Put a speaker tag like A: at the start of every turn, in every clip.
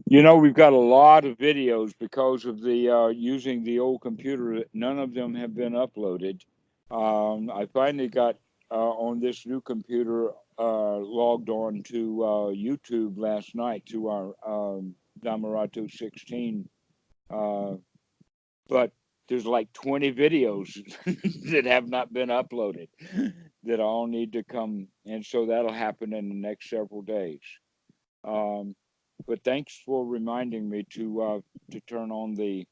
A: You know, we've got a lot of videos because of the using the old computer. None of them have been uploaded. I finally got on this new computer logged on to YouTube last night to our Dhammarato 16, uh, but there's like 20 videos that have not been uploaded that all need to come, and so that'll happen in the next several days. Um, but thanks for reminding me to turn on the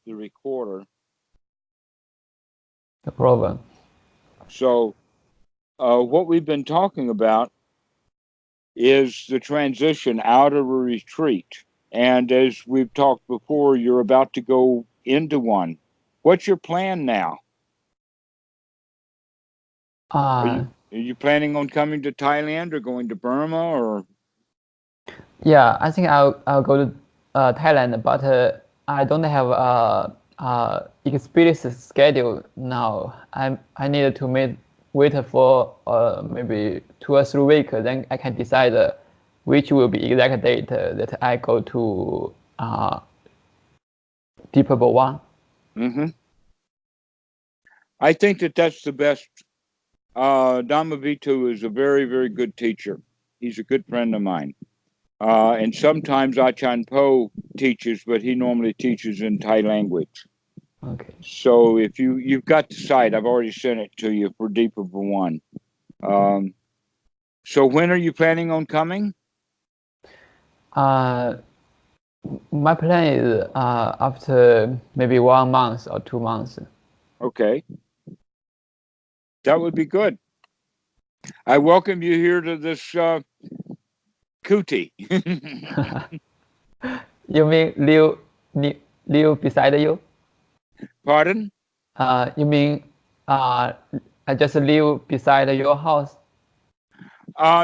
A: recorder.
B: No problem.
A: So what we've been talking about is the transition out of a retreat, and as we've talked before, you're about to go into one. What's your plan now? Are you
B: Uh,
A: are you planning on coming to Thailand or going to Burma or?
B: yeah, I think I'll go to Thailand, but I don't have a experience schedule now. I need to wait for maybe 2 or 3 weeks, then I can decide which will be exact date that I go to Deep Purple One.
A: Mm-hmm. I think that that's the best. Dhammavitu is a very, very good teacher. He's a good friend of mine. And sometimes Achan Po teaches, but he normally teaches in Thai language.
B: Okay.
A: So if you've got the site, I've already sent it to you for Deeper One. Um, so when are you planning on coming?
B: Uh, my plan is after maybe 1 month or 2 months.
A: Okay, that would be good. I welcome you here to this kuti.
B: You mean live beside you?
A: Pardon?
B: You mean I just live beside your house?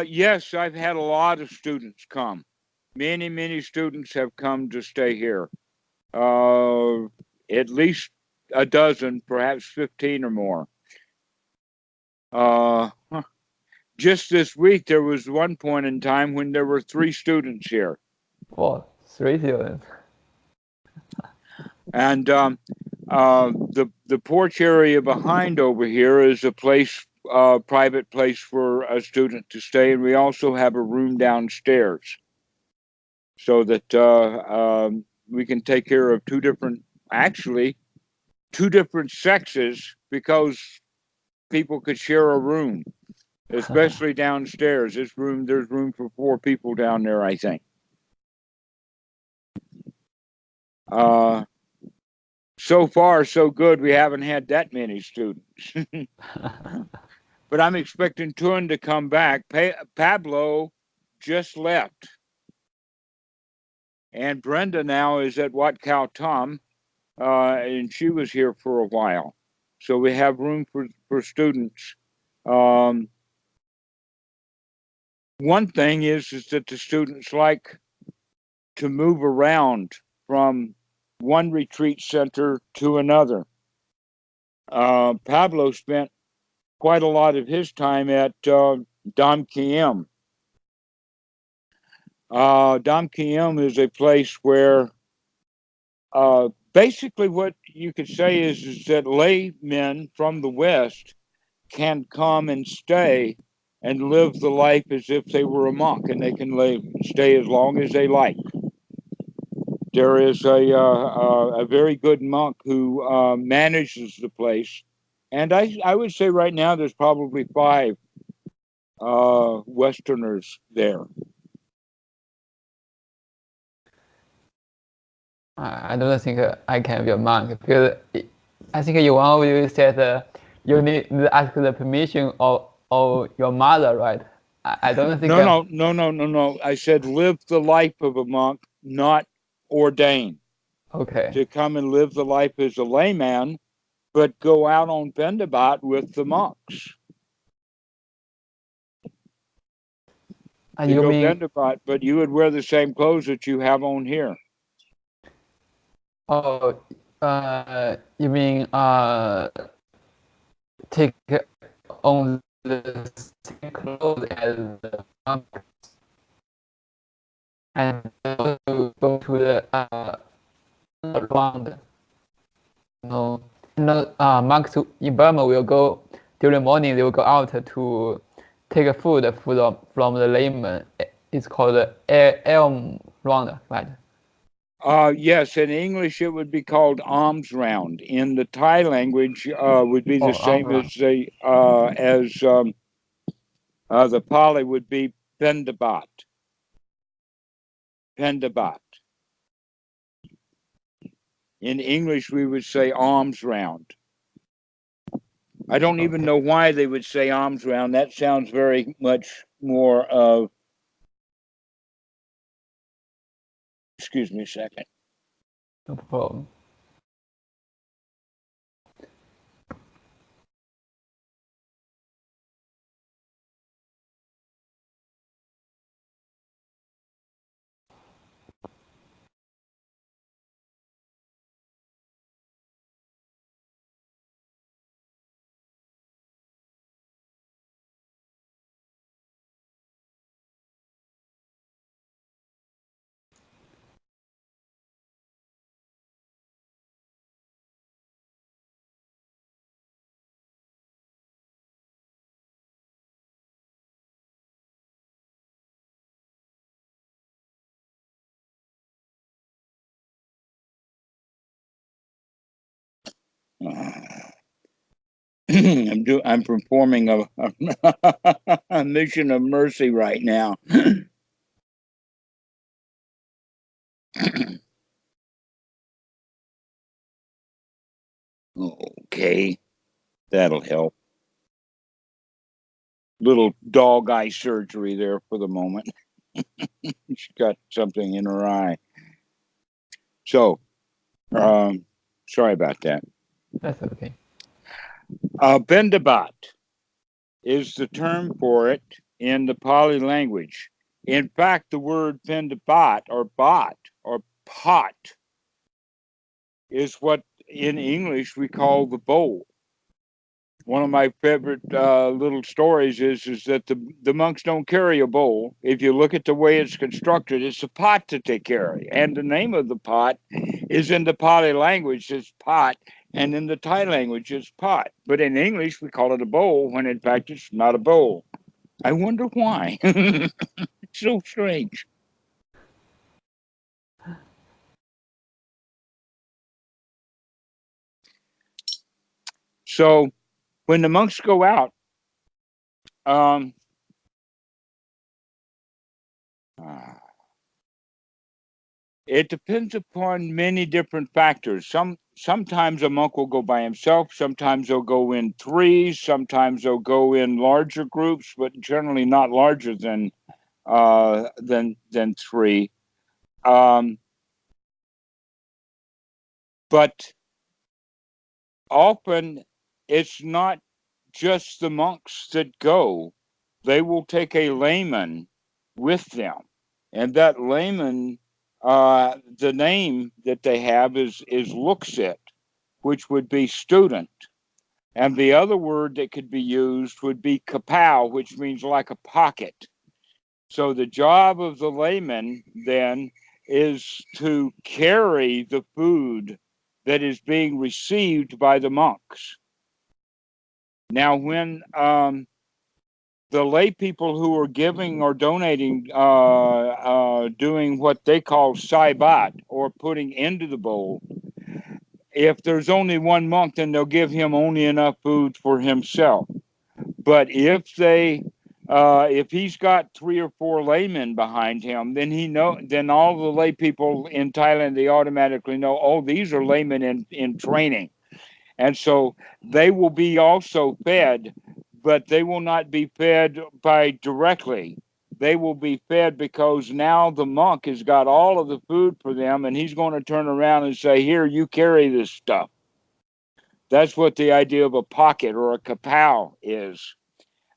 A: Yes, I've had a lot of students come. Many, many students have come to stay here. Uh, at least a dozen, perhaps 15 or more. Huh. Just this week, there was one point in time when there were 3 students here.
B: For 3 students.
A: And the porch area behind over here is a place, private place for a student to stay. And we also have a room downstairs so that we can take care of actually, two different sexes because people could share a room, especially downstairs. There's room for 4 people down there, I think. Uh, so far, so good. We haven't had that many students, but I'm expecting Tun to come back. Pablo just left, and Brenda now is at Wat Khao Tom, and she was here for a while. So we have room for students. Um, one thing is that the students like to move around from one retreat center to another. Pablo spent quite a lot of his time at Dohm Kiem. Dohm Kiem is a place where basically what you could say is that laymen from the West can come and stay and live the life as if they were a monk, and they can stay as long as they like. There is a very good monk who manages the place, and I would say right now there's probably 5 Westerners there.
B: I don't think I can be a monk because I think you always said you need to ask the permission of your mother, right? I don't think
A: No, no, no, no, no, no. I said live the life of a monk, not ordain.
B: okay.
A: To come and live the life as a layman, but go out on bendabat with the monks. To
B: You
A: go
B: mean
A: bendabat, but you would wear the same clothes that you have on here.
B: oh you mean take on the same clothes as the monk? and go to the round. Monks in Burma will go during the morning. They will go out to take food from the layman. It's called elm round, right?
A: Yes, in English it would be called alms round. In the Thai language, would be the same as the Pali would be pendabat. Pendabat. In English, we would say alms round. I don't even know why they would say alms round. That sounds very much more of. Excuse me a second.
B: No problem.
A: I'm performing a mission of mercy right now. Okay, that'll help. Little dog eye surgery there for the moment. She's got something in her eye. So, sorry about that.
B: That's okay.
A: Bendabat is the term for it in the Pali language. In fact, the word bendabat or bat or pot is what in English we call the bowl. One of my favorite little stories is that the monks don't carry a bowl. If you look at the way it's constructed, it's a pot that they carry. And the name of the pot is in the Pali language, it's pot, and in the Thai language, it's pot. But in English, we call it a bowl when in fact it's not a bowl. I wonder why. It's so strange. So when the monks go out, it depends upon many different factors. Sometimes a monk will go by himself. Sometimes they'll go in threes. Sometimes they'll go in larger groups, but generally not larger than three. But often it's not just the monks that go. They will take a layman with them, and that layman, the name that they have is Luxit, which would be student. And the other word that could be used would be kapow, which means like a pocket. So the job of the layman then is to carry the food that is being received by the monks. Now, when the lay people who are giving or donating, doing what they call saibat, or putting into the bowl, if there's only one monk, then they'll give him only enough food for himself. But if he's got 3 or 4 laymen behind him, then all the lay people in Thailand, they automatically know, oh, these are laymen in training. And so they will be also fed, but they will not be fed by directly. They will be fed because now the monk has got all of the food for them, and he's going to turn around and say, here, you carry this stuff. That's what the idea of a pocket or a kapow is.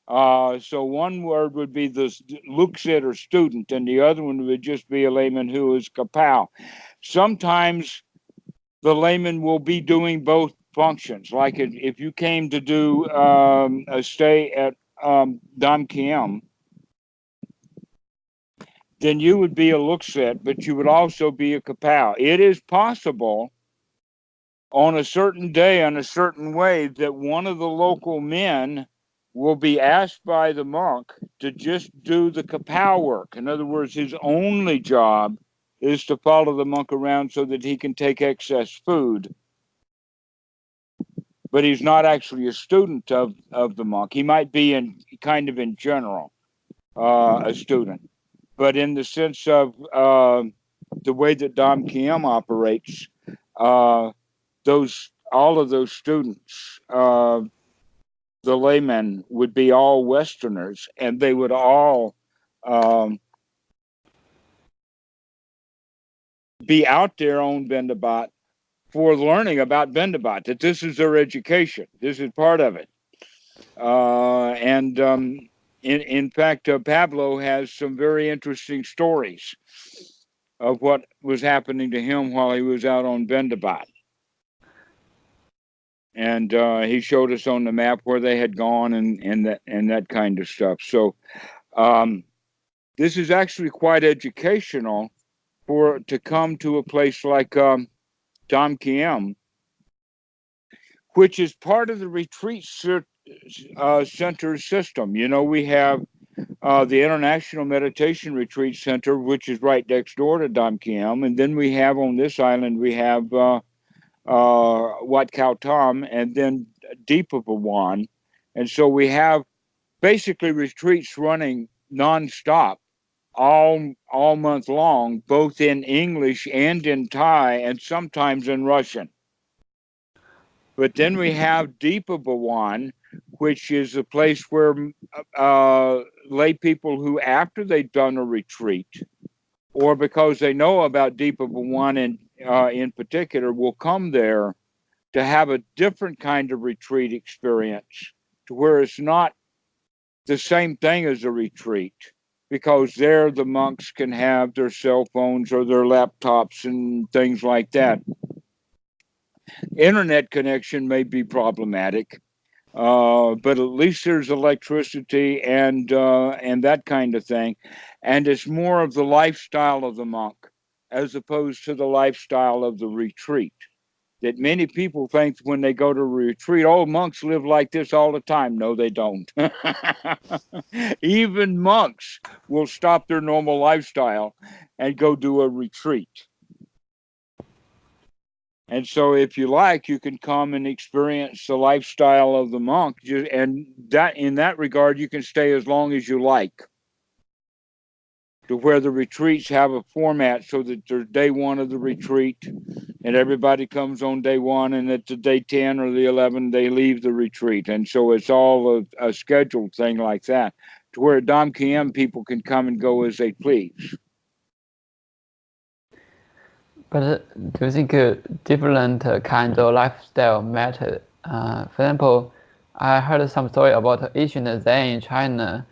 A: So one word would be the luksit or student, and the other one would just be a layman who is kapow. Sometimes the layman will be doing both functions. Like if you came to do a stay at Kiem, then you would be a Lukset, but you would also be a Kapow. It is possible on a certain day, in a certain way, that one of the local men will be asked by the monk to just do the Kapow work. In other words, his only job is to follow the monk around so that he can take excess food. But he's not actually a student of the monk. He might be in kind of in general a student, but in the sense of the way that Dhammarato Kiem operates, all of those students, the laymen would be all Westerners, and they would all be out there on Bendabat for learning about Bendabat. That this is their education. This is part of it. In fact, Pablo has some very interesting stories of what was happening to him while he was out on Bendabat. And he showed us on the map where they had gone and that kind of stuff. So this is actually quite educational to come to a place like Dhammarato Kiem, which is part of the retreat center system. You know, we have the International Meditation Retreat Center, which is right next door to Dhammarato Kiem, and then we have on this island we have Wat Khao Tam, and then Deepapawan. And so we have basically retreats running nonstop all month long, both in English and in Thai, and sometimes in Russian. But then we have Deepapawan, which is a place where lay people who, after they've done a retreat, or because they know about Deepapawan in particular, will come there to have a different kind of retreat experience, to where it's not the same thing as a retreat, because there the monks can have their cell phones or their laptops and things like that. Internet connection may be problematic, but at least there's electricity and that kind of thing, and it's more of the lifestyle of the monk as opposed to the lifestyle of the retreat. That many people think when they go to a retreat, oh, monks live like this all the time. No, they don't. Even monks will stop their normal lifestyle and go do a retreat. And so if you like, you can come and experience the lifestyle of the monk. And that, in that regard, you can stay as long as you like. To where the retreats have a format so that there's day one of the retreat and everybody comes on day one, and at the day 10 or the 11, they leave the retreat. And so it's all a scheduled thing like that, to where Dhammarato Kiem people can come and go as they please.
B: But do you think different kinds of lifestyle matter? For example, I heard some story about Asian Zen in China.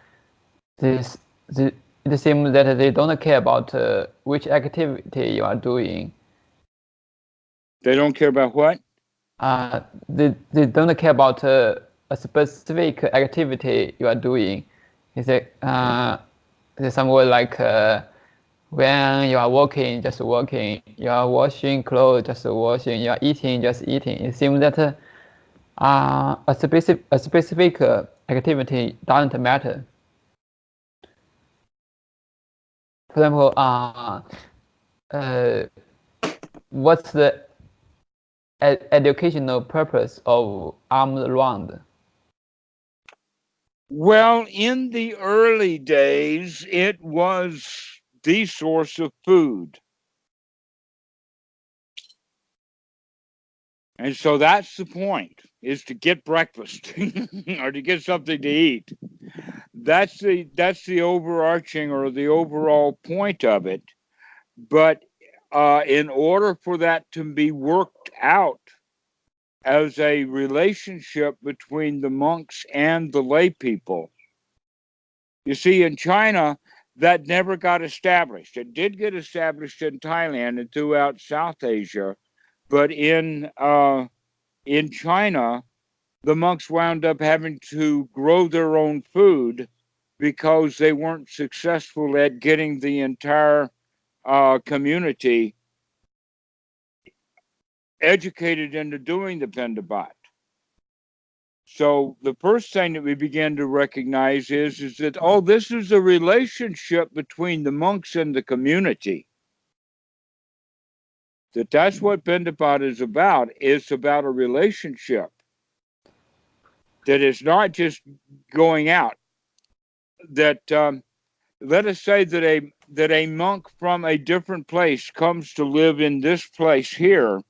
B: It seems that they don't care about which activity you are doing.
A: They don't care about what?
B: They don't care about a specific activity you are doing. Is it somewhere like when you are walking, just walking. You are washing clothes, just washing. You are eating, just eating. It seems that a specific activity doesn't matter. For example, what's the educational purpose of arms round?
A: Well, in the early days, it was the source of food. And so that's the point, is to get breakfast or to get something to eat. That's the overarching or the overall point of it. But in order for that to be worked out as a relationship between the monks and the lay people, you see, in China, that never got established. It did get established in Thailand and throughout South Asia, but in China, the monks wound up having to grow their own food because they weren't successful at getting the entire community educated into doing the Pendabat. So the first thing that we begin to recognize is that, oh, this is a relationship between the monks and the community. That's what Pendabat is about. It's about a relationship. That is not just going out. That let us say that a monk from a different place comes to live in this place here.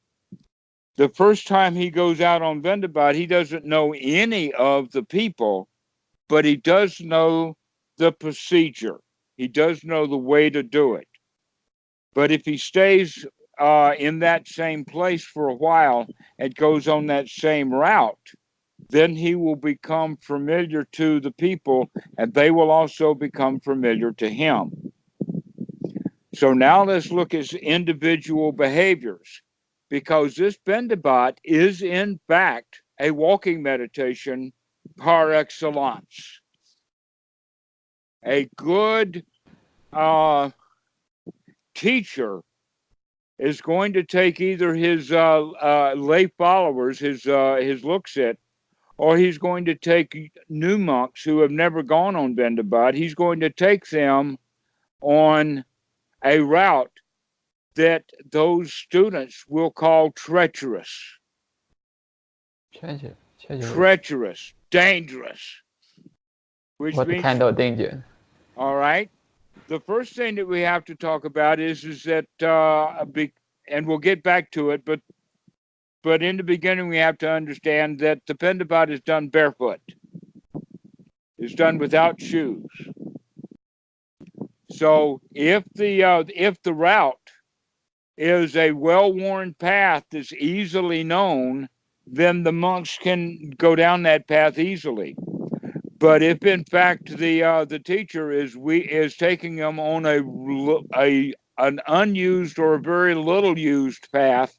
A: The first time he goes out on Vendabat, he doesn't know any of the people, but he does know the procedure. He does know the way to do it. But if he stays in that same place for a while and goes on that same route, then he will become familiar to the people, and they will also become familiar to him. So now let's look at individual behaviors, because this Bendabat is in fact a walking meditation par excellence. A good teacher is going to take either his lay followers, his Luksit, or he's going to take new monks who have never gone on Bendabat. He's going to take them on a route that those students will call treacherous. Treacherous, dangerous.
B: What kind of danger?
A: All right. The first thing that we have to talk about is that, and we'll get back to it, but in the beginning we have to understand that the Pendabat is done barefoot. It's done without shoes. So if the route is a well-worn path that's easily known, then the monks can go down that path easily. But if in fact the teacher is taking them on an unused or very little used path,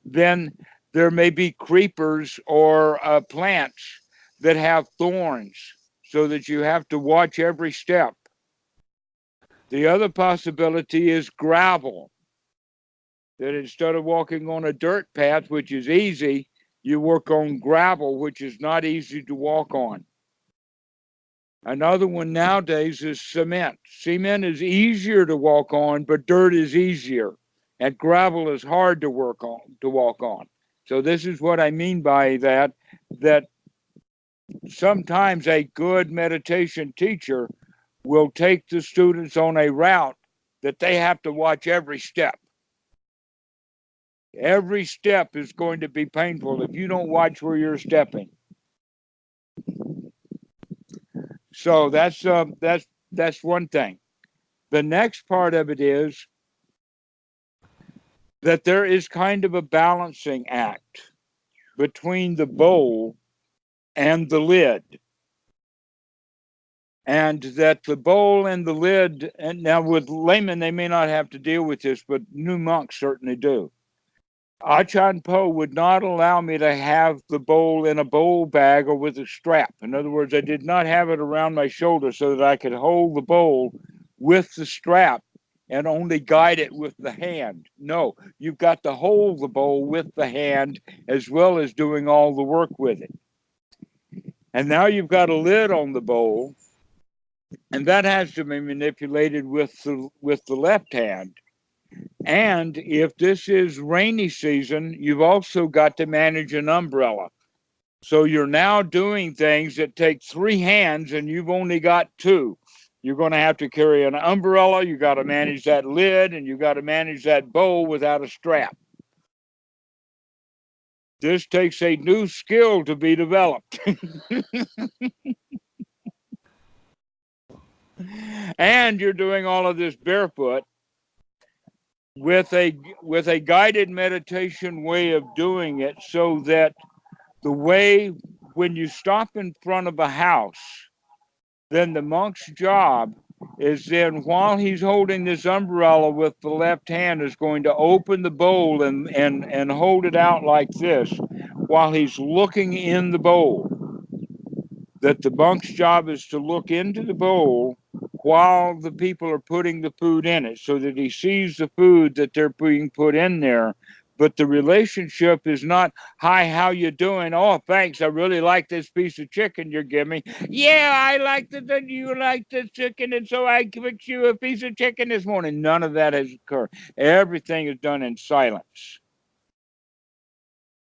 A: then there may be creepers or plants that have thorns, so that you have to watch every step. The other possibility is gravel. That instead of walking on a dirt path, which is easy, you work on gravel, which is not easy to walk on. Another one nowadays is cement. Cement is easier to walk on, but dirt is easier, and gravel is hard to walk on. So this is what I mean by that sometimes a good meditation teacher will take the students on a route that they have to watch every step. Every step is going to be painful if you don't watch where you're stepping. So that's one thing. The next part of it is that there is kind of a balancing act between the bowl and the lid. And that the bowl and the lid, and now with laymen, they may not have to deal with this, but new monks certainly do. Achan Po would not allow me to have the bowl in a bowl bag or with a strap. In other words, I did not have it around my shoulder so that I could hold the bowl with the strap and only guide it with the hand. No, you've got to hold the bowl with the hand as well as doing all the work with it. And now you've got a lid on the bowl, and that has to be manipulated with the left hand. And if this is rainy season, you've also got to manage an umbrella. So you're now doing things that take 3 hands and you've only got 2. You're going to have to carry an umbrella, you got to manage that lid, and you got to manage that bowl without a strap. This takes a new skill to be developed. And you're doing all of this barefoot with a guided meditation way of doing it, so that the way when you stop in front of a house, then the monk's job is then, while he's holding this umbrella with the left hand, is going to open the bowl and hold it out like this while he's looking in the bowl. that the monk's job is to look into the bowl while the people are putting the food in it, so that he sees the food that they're being put in there. But the relationship is not, hi, how you doing? Oh, thanks, I really like this piece of chicken you're giving me. Yeah, I like that you like the chicken, and so I fixed you a piece of chicken this morning. None of that has occurred. Everything is done in silence.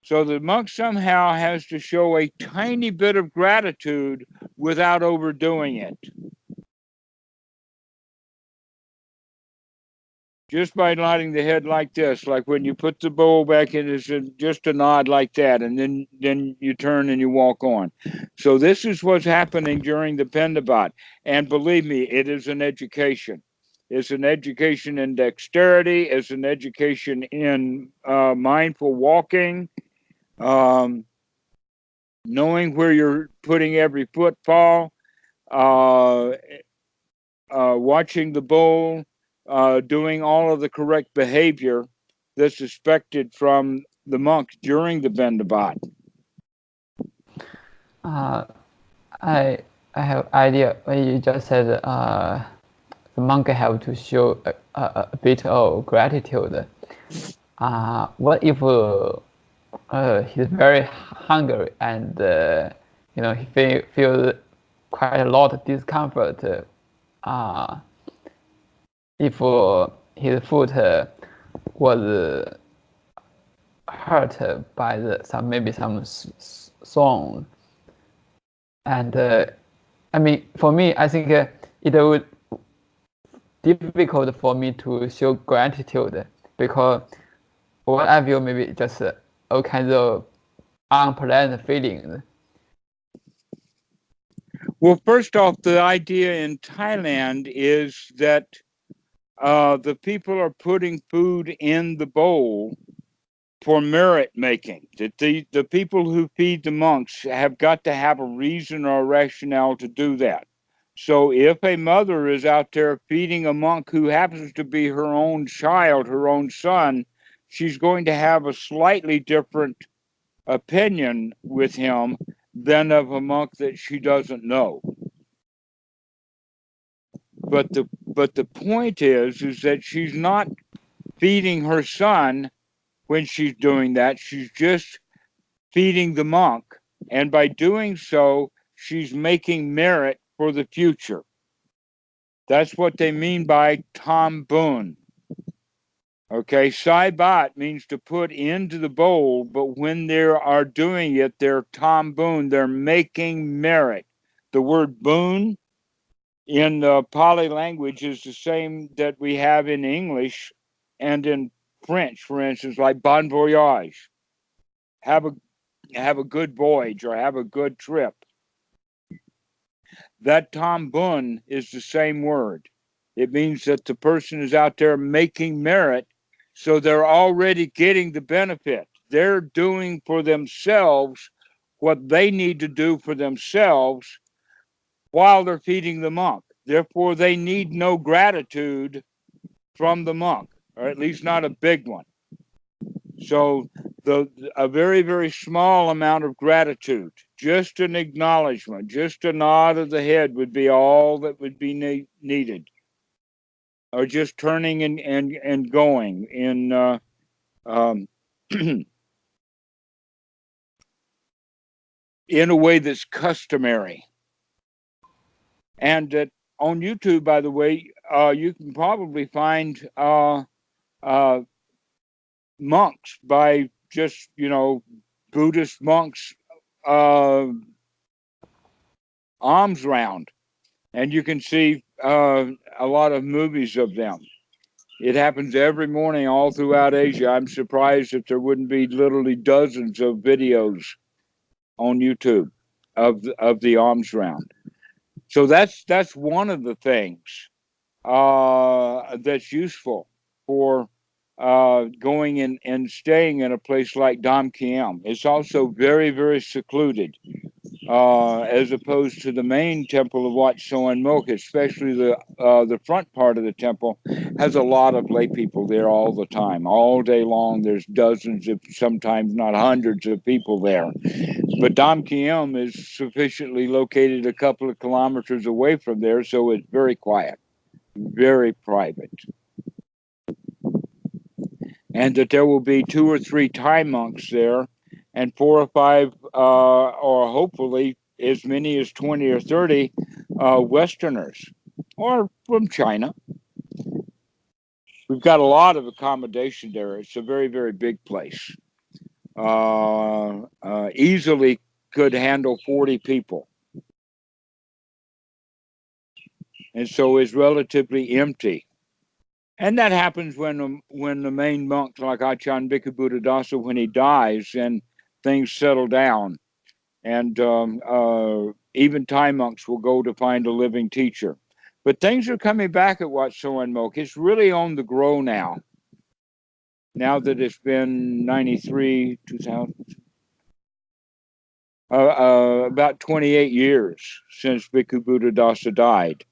A: So the monk somehow has to show a tiny bit of gratitude without overdoing it. Just by nodding the head like this, like when you put the bowl back in, it's just a nod like that, and then you turn and you walk on. So this is what's happening during the Pendabat. And believe me, it is an education. It's an education in dexterity. It's an education in mindful walking. Knowing where you're putting every footfall, watching the bowl, doing all of the correct behavior that's expected from the monk during the Bendabat.
B: I have idea when you just said the monk have to show a bit of gratitude. What if he's very hungry and he feel quite a lot of discomfort if his foot was hurt by maybe some song. And I mean, for me, I think it would difficult for me to show gratitude, because what I feel maybe just all kinds of unpleasant feelings.
A: Well, first off, the idea in Thailand is that the people are putting food in the bowl for merit making. That the people who feed the monks have got to have a reason or a rationale to do that. So if a mother is out there feeding a monk who happens to be her own child, her own son, she's going to have a slightly different opinion with him than of a monk that she doesn't know. But the point is that she's not feeding her son when she's doing that. She's just feeding the monk, and by doing so, she's making merit for the future. That's what they mean by Tom Boon. Okay, Sai Bat means to put into the bowl, but when they are doing it, they're Tom Boon. They're making merit. The word boon in the Pali language is the same that we have in English and in French, for instance, like bon voyage. Have a good voyage, or have a good trip. That Tom Bun is the same word. It means that the person is out there making merit, so they're already getting the benefit. They're doing for themselves what they need to do for themselves while they're feeding the monk. Therefore, they need no gratitude from the monk, or at least not a big one. So a very, very small amount of gratitude, just an acknowledgement, just a nod of the head would be all that would be needed. Or just turning and going in in a way that's customary. And on YouTube, by the way, you can probably find monks by just, Buddhist monks alms round, and you can see a lot of movies of them. It happens every morning all throughout Asia. I'm surprised if there wouldn't be literally dozens of videos on YouTube of the alms round. So that's one of the things that's useful for going in and staying in a place like Kiem. It's also very, very secluded. as opposed to the main temple of Wat Soen Mok, especially the front part of the temple, has a lot of lay people there all the time, all day long. There's dozens, if sometimes not hundreds, of people there. But Dom Kiem is sufficiently located a couple of kilometers away from there, so it's very quiet, very private. And that there will be 2 or 3 Thai monks there, and 4 or 5, or hopefully as many as 20 or 30 Westerners, or from China. We've got a lot of accommodation there. It's a very, very big place. Easily could handle 40 people. And so it's relatively empty. And that happens when the main monk, like Achan Bhikkhu Buddhadasa, when he dies and things settle down. And even Thai monks will go to find a living teacher. But things are coming back at Wat Soen Mok. It's really on the grow now. Now that it's been 93, 2000, about 28 years since Bhikkhu Buddhadasa died.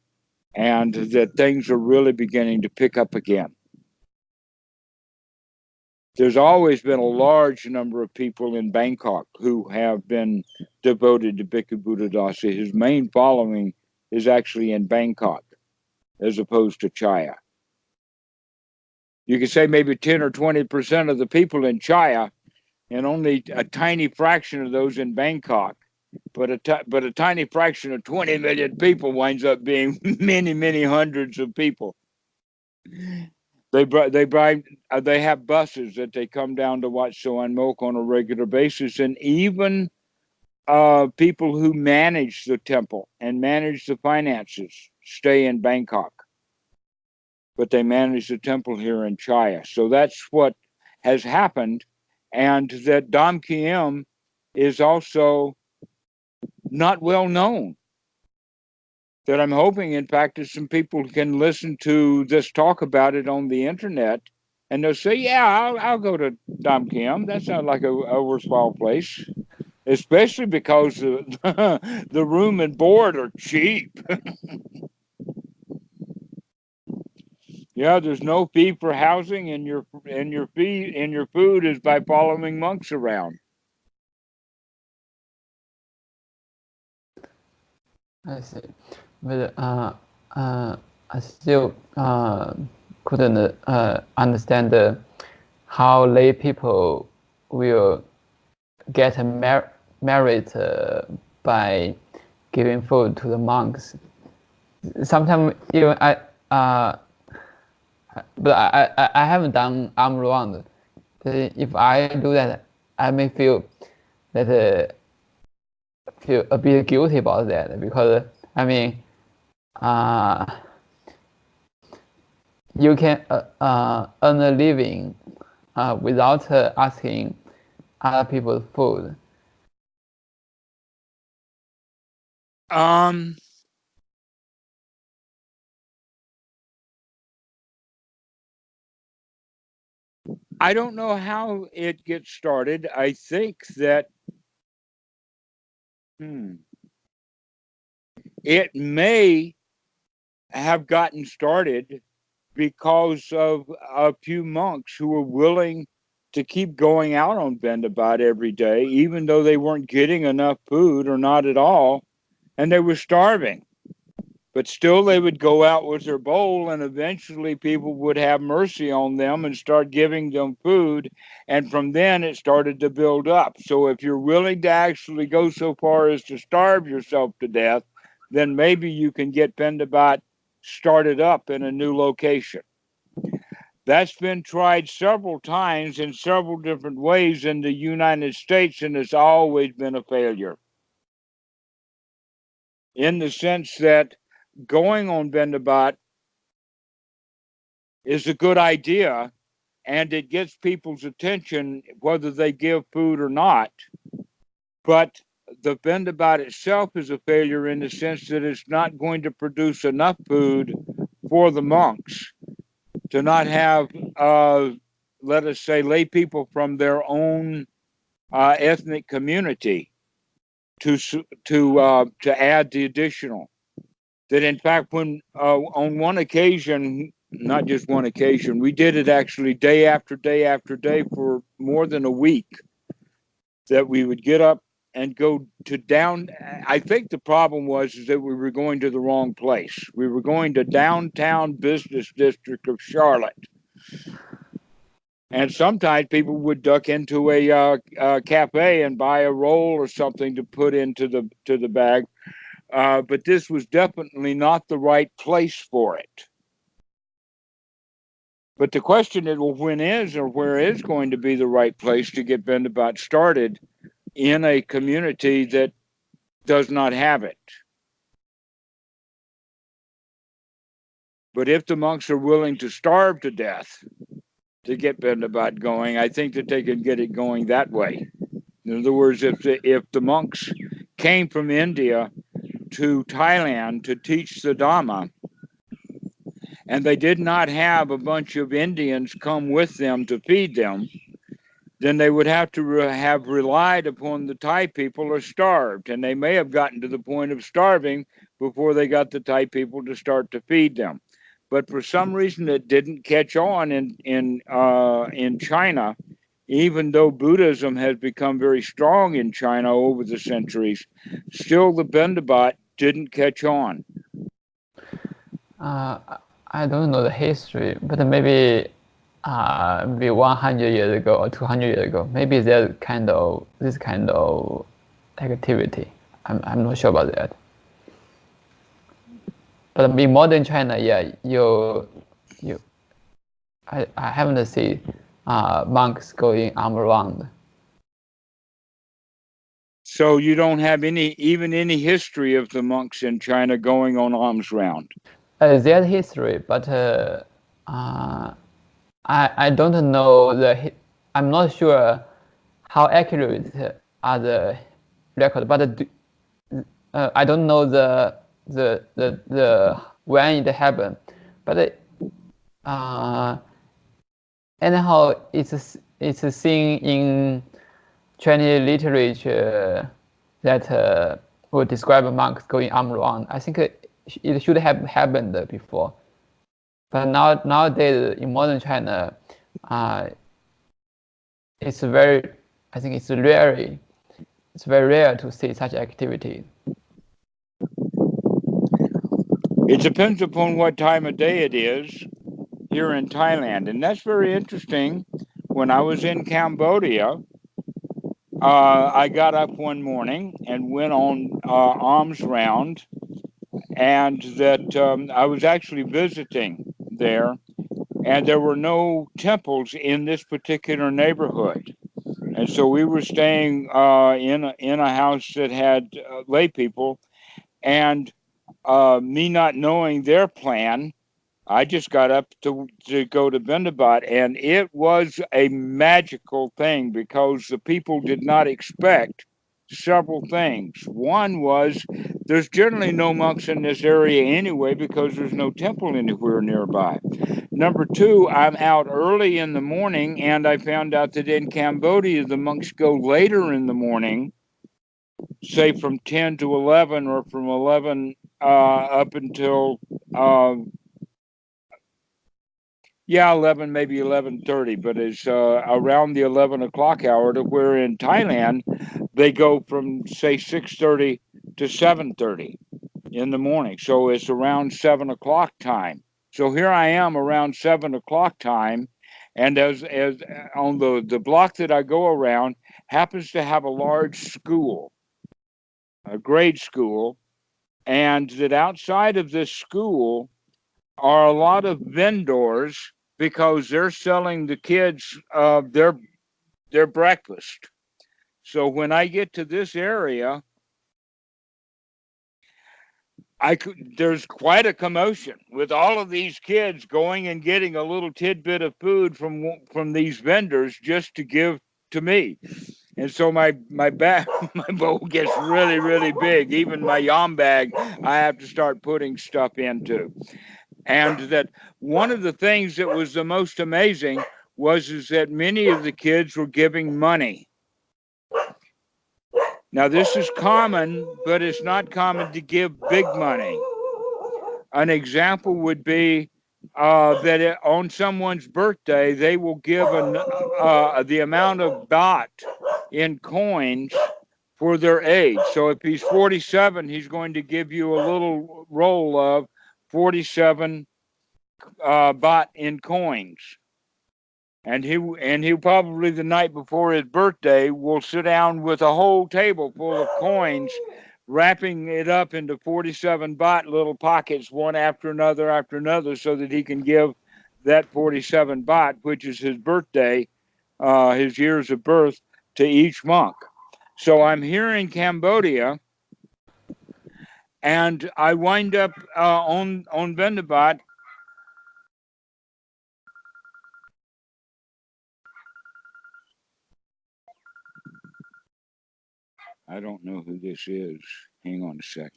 A: And that things are really beginning to pick up again. There's always been a large number of people in Bangkok who have been devoted to Bhikkhu Buddhadasa. His main following is actually in Bangkok, as opposed to Chaya. You could say maybe 10 or 20% of the people in Chaya, and only a tiny fraction of those in Bangkok. But a tiny fraction of 20 million people winds up being many, many hundreds of people. They have buses that they come down to Wat Soen Mok on a regular basis, and even people who manage the temple and manage the finances stay in Bangkok, but they manage the temple here in Chaya. So that's what has happened, and that Dom Kiem is also not well known. That I'm hoping, in fact, that some people can listen to this talk about it on the internet, and they'll say, "Yeah, I'll go to Dom Kiem. That sounds like a worthwhile place, especially because the room and board are cheap." Yeah, there's no fee for housing, and your food is by following monks around.
B: I see. But I still couldn't understand how lay people will get a merit by giving food to the monks. Sometimes even but I haven't done arm round. If I do that, I may feel that feel a bit guilty about that, because I mean, you can earn a living without asking other people food.
A: I don't know how it gets started. I think that it may have gotten started because of a few monks who were willing to keep going out on Bendabat every day, even though they weren't getting enough food or not at all, and they were starving. But still, they would go out with their bowl, and eventually people would have mercy on them and start giving them food. And from then, it started to build up. So if you're willing to actually go so far as to starve yourself to death, then maybe you can get Bendabat started up in a new location. That's been tried several times in several different ways in the United States, and it's always been a failure. In the sense that going on Bendabat is a good idea, and it gets people's attention whether they give food or not. But the Bendabat itself is a failure in the sense that it's not going to produce enough food for the monks to not have, let us say, lay people from their own ethnic community to add the additional. That in fact, when on one occasion, not just one occasion, we did it actually day after day after day for more than a week. That we would get up and go to down. I think the problem was is that we were going to the wrong place. We were going to downtown business district of Charlotte. And sometimes people would duck into a cafe and buy a roll or something to put into the bag. But this was definitely not the right place for it. But the question is, well, when is or where is going to be the right place to get Bendabat started in a community that does not have it? But if the monks are willing to starve to death to get Bendabat going, I think that they can get it going that way. In other words, if the monks came from India to Thailand to teach the Dhamma, and they did not have a bunch of Indians come with them to feed them, then they would have to have relied upon the Thai people or starved. And they may have gotten to the point of starving before they got the Thai people to start to feed them. But for some reason, it didn't catch on in China, even though Buddhism has become very strong in China over the centuries. Still, the Bendabat didn't catch on.
B: I don't know the history, but maybe 100 years ago or 200 years ago, maybe there's this kind of activity. I'm not sure about that. But in modern China, yeah, I haven't seen monks going arm around.
A: So you don't have any history of the monks in China going on alms round?
B: There's history, but I don't know I'm not sure how accurate are the records, but I don't know the when it happened. But anyhow, it's seen in Chinese literature that would describe monks going arm around. I think it should have happened before. But nowadays in modern China, I think it's very rare to see such activity.
A: It depends upon what time of day it is here in Thailand, and that's very interesting. When I was in Cambodia, I got up one morning and went on alms round, and that I was actually visiting there, and there were no temples in this particular neighborhood. And so we were staying in a house that had lay people, and me not knowing their plan, I just got up to go to Bendabat, and it was a magical thing because the people did not expect several things. One was there's generally no monks in this area anyway because there's no temple anywhere nearby. Number two, I'm out early in the morning, and I found out that in Cambodia the monks go later in the morning, say from 10 to 11 or from 11 up until 11, maybe 11:30, but it's around the 11 o'clock hour, to where in Thailand they go from say 6:30 to 7:30 in the morning. So it's around 7 o'clock time. So here I am around 7 o'clock time, and as on the block that I go around happens to have a large school, a grade school, and that outside of this school are a lot of vendors because they're selling the kids their breakfast. So when I get to this area, there's quite a commotion with all of these kids going and getting a little tidbit of food from these vendors just to give to me. And so my bag, my bowl gets really, really big. Even my yam bag, I have to start putting stuff into. And that one of the things that was the most amazing is that many of the kids were giving money. Now, this is common, but it's not common to give big money. An example would be that on someone's birthday, they will give the amount of baht in coins for their age. So if he's 47, he's going to give you a little roll of 47 baht in coins. And he probably the night before his birthday will sit down with a whole table full of coins, wrapping it up into 47 baht little pockets, one after another, so that he can give that 47 baht, which is his birthday, his years of birth, to each monk. So I'm here in Cambodia, and I wind up on Vendabat. I don't know who this is. Hang on a second.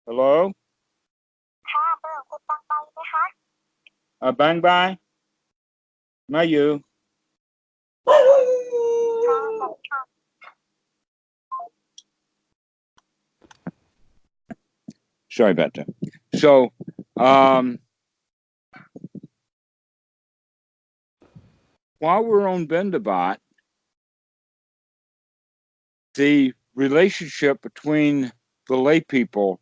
A: Hello? Bang bye. Mayu. Sorry about that. So, while we're on Vendabat, the relationship between the lay people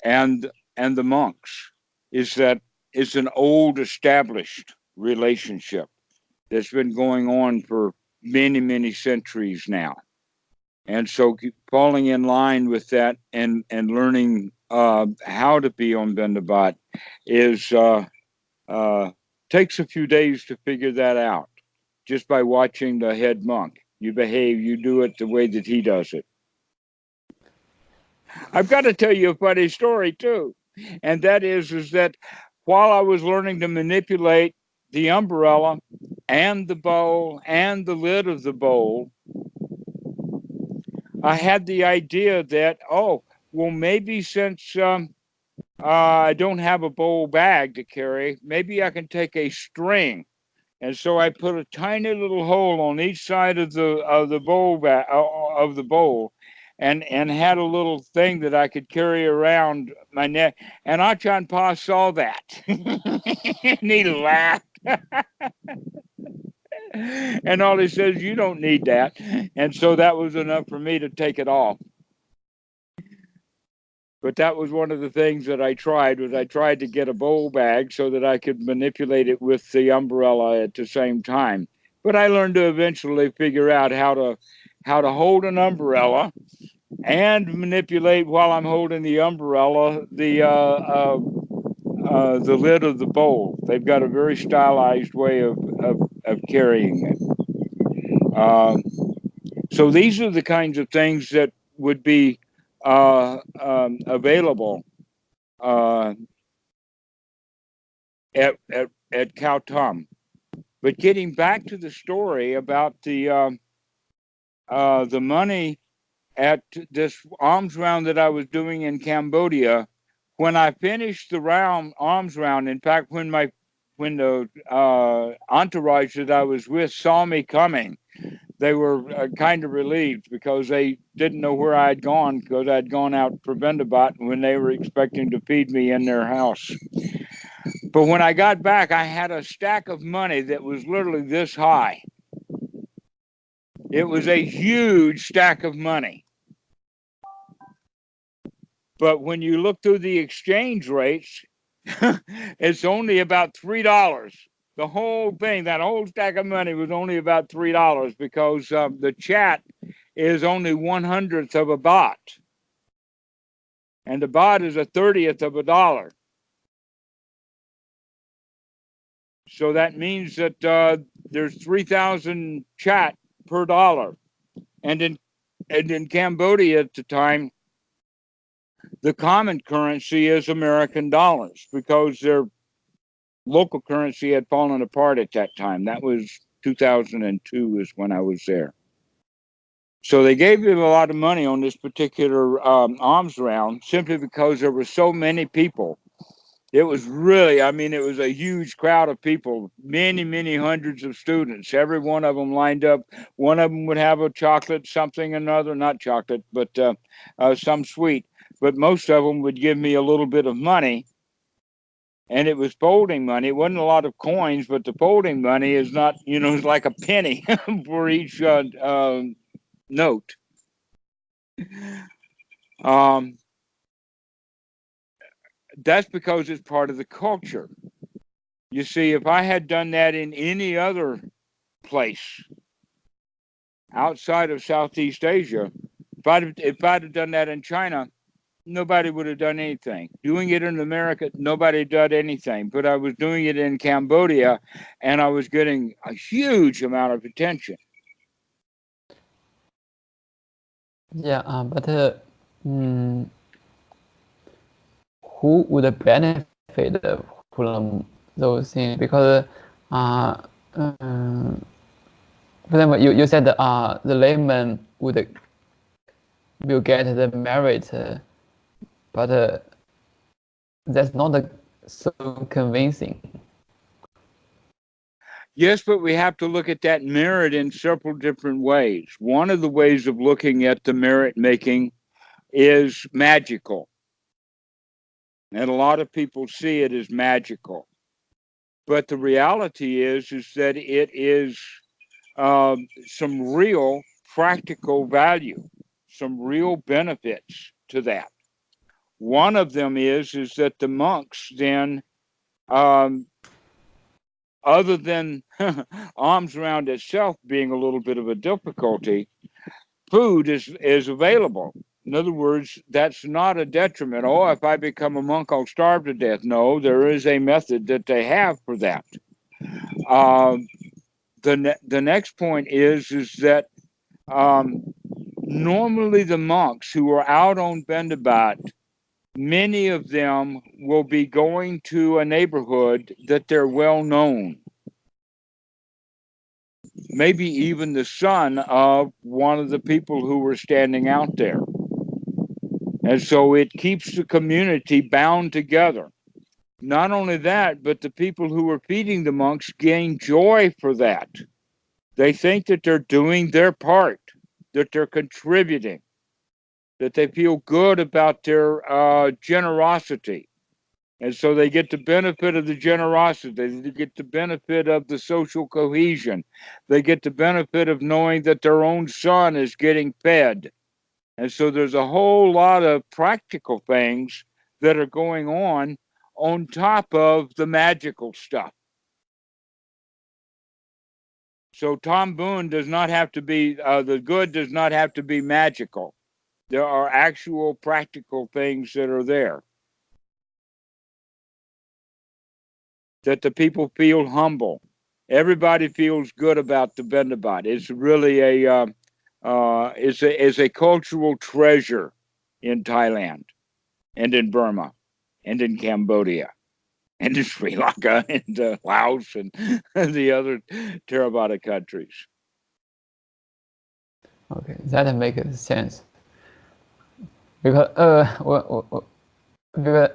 A: and the monks is that it's an old established relationship that's been going on for many, many centuries now. And so falling in line with that and learning how to be on Vendabat is takes a few days to figure that out just by watching the head monk. You behave, you do it the way that he does it. I've got to tell you a funny story too. And that is that while I was learning to manipulate the umbrella and the bowl and the lid of the bowl, I had the idea that, oh, well, maybe since I don't have a bowl bag to carry, maybe I can take a string. And so I put a tiny little hole on each side of the bowl, and had a little thing that I could carry around my neck. And Achan Pa saw that, and he laughed. And all he says, "You don't need that." And so that was enough for me to take it off. But that was one of the things that I tried to get a bowl bag so that I could manipulate it with the umbrella at the same time. But I learned to eventually figure out how to hold an umbrella and manipulate while I'm holding the umbrella the lid of the bowl. They've got a very stylized way of carrying it. So these are the kinds of things that would be available at Khao Thom. But getting back to the story about the money at this alms round that I was doing in Cambodia, when I finished the alms round, in fact, when the entourage that I was with saw me coming, they were kind of relieved because they didn't know where I had gone, because I'd gone out for Vendabat when they were expecting to feed me in their house. But when I got back, I had a stack of money that was literally this high. It was a huge stack of money. But when you look through the exchange rates, it's only about $3. The whole thing, that whole stack of money was only about $3 because the chat is only 1/100th of a baht. And the baht is 1/30th of a dollar. So that means that there's 3,000 chat per dollar. And in Cambodia at the time, the common currency is American dollars because their local currency had fallen apart at that time. That was 2002 is when I was there. So they gave him a lot of money on this particular alms round simply because there were so many people It was really, I mean, it was a huge crowd of people, many, many hundreds of students. Every one of them lined up. One of them would have a chocolate, something, another, not chocolate, but some sweet. But most of them would give me a little bit of money, and it was folding money. It wasn't a lot of coins, but the folding money is not, it's like a penny for each note. Um, that's because it's part of the culture. You see, if I had done that in any other place outside of Southeast Asia, if I'd have done that in China, nobody would have done anything. Doing it in America, nobody did anything. But I was doing it in Cambodia, and I was getting a huge amount of attention.
B: Yeah, but who would benefit from those things? Because for example, you said the layman will get the merit, but that's not so convincing.
A: Yes, but we have to look at that merit in several different ways. One of the ways of looking at the merit making is magical. And a lot of people see it as magical. But the reality is that it is some real practical value, some real benefits to that. One of them is that the monks then, other than alms round itself being a little bit of a difficulty, food is available. In other words, that's not a detriment. Oh, if I become a monk, I'll starve to death. No, there is a method that they have for that. The next point is that normally the monks who are out on Bendabat, many of them will be going to a neighborhood that they're well known. Maybe even the son of one of the people who were standing out there. And so it keeps the community bound together. Not only that, but the people who are feeding the monks gain joy for that. They think that they're doing their part, that they're contributing, that they feel good about their generosity. And so they get the benefit of the generosity. They get the benefit of the social cohesion. They get the benefit of knowing that their own son is getting fed. And so there's a whole lot of practical things that are going on top of the magical stuff. So Tom Boone does not have to be, the good does not have to be magical. There are actual practical things that are there. That the people feel humble. Everybody feels good about the Bendabat. It's really is a cultural treasure in Thailand and in Burma and in Cambodia and in Sri Lanka and Laos and the other Theravada countries.
B: Okay, that makes sense. Because because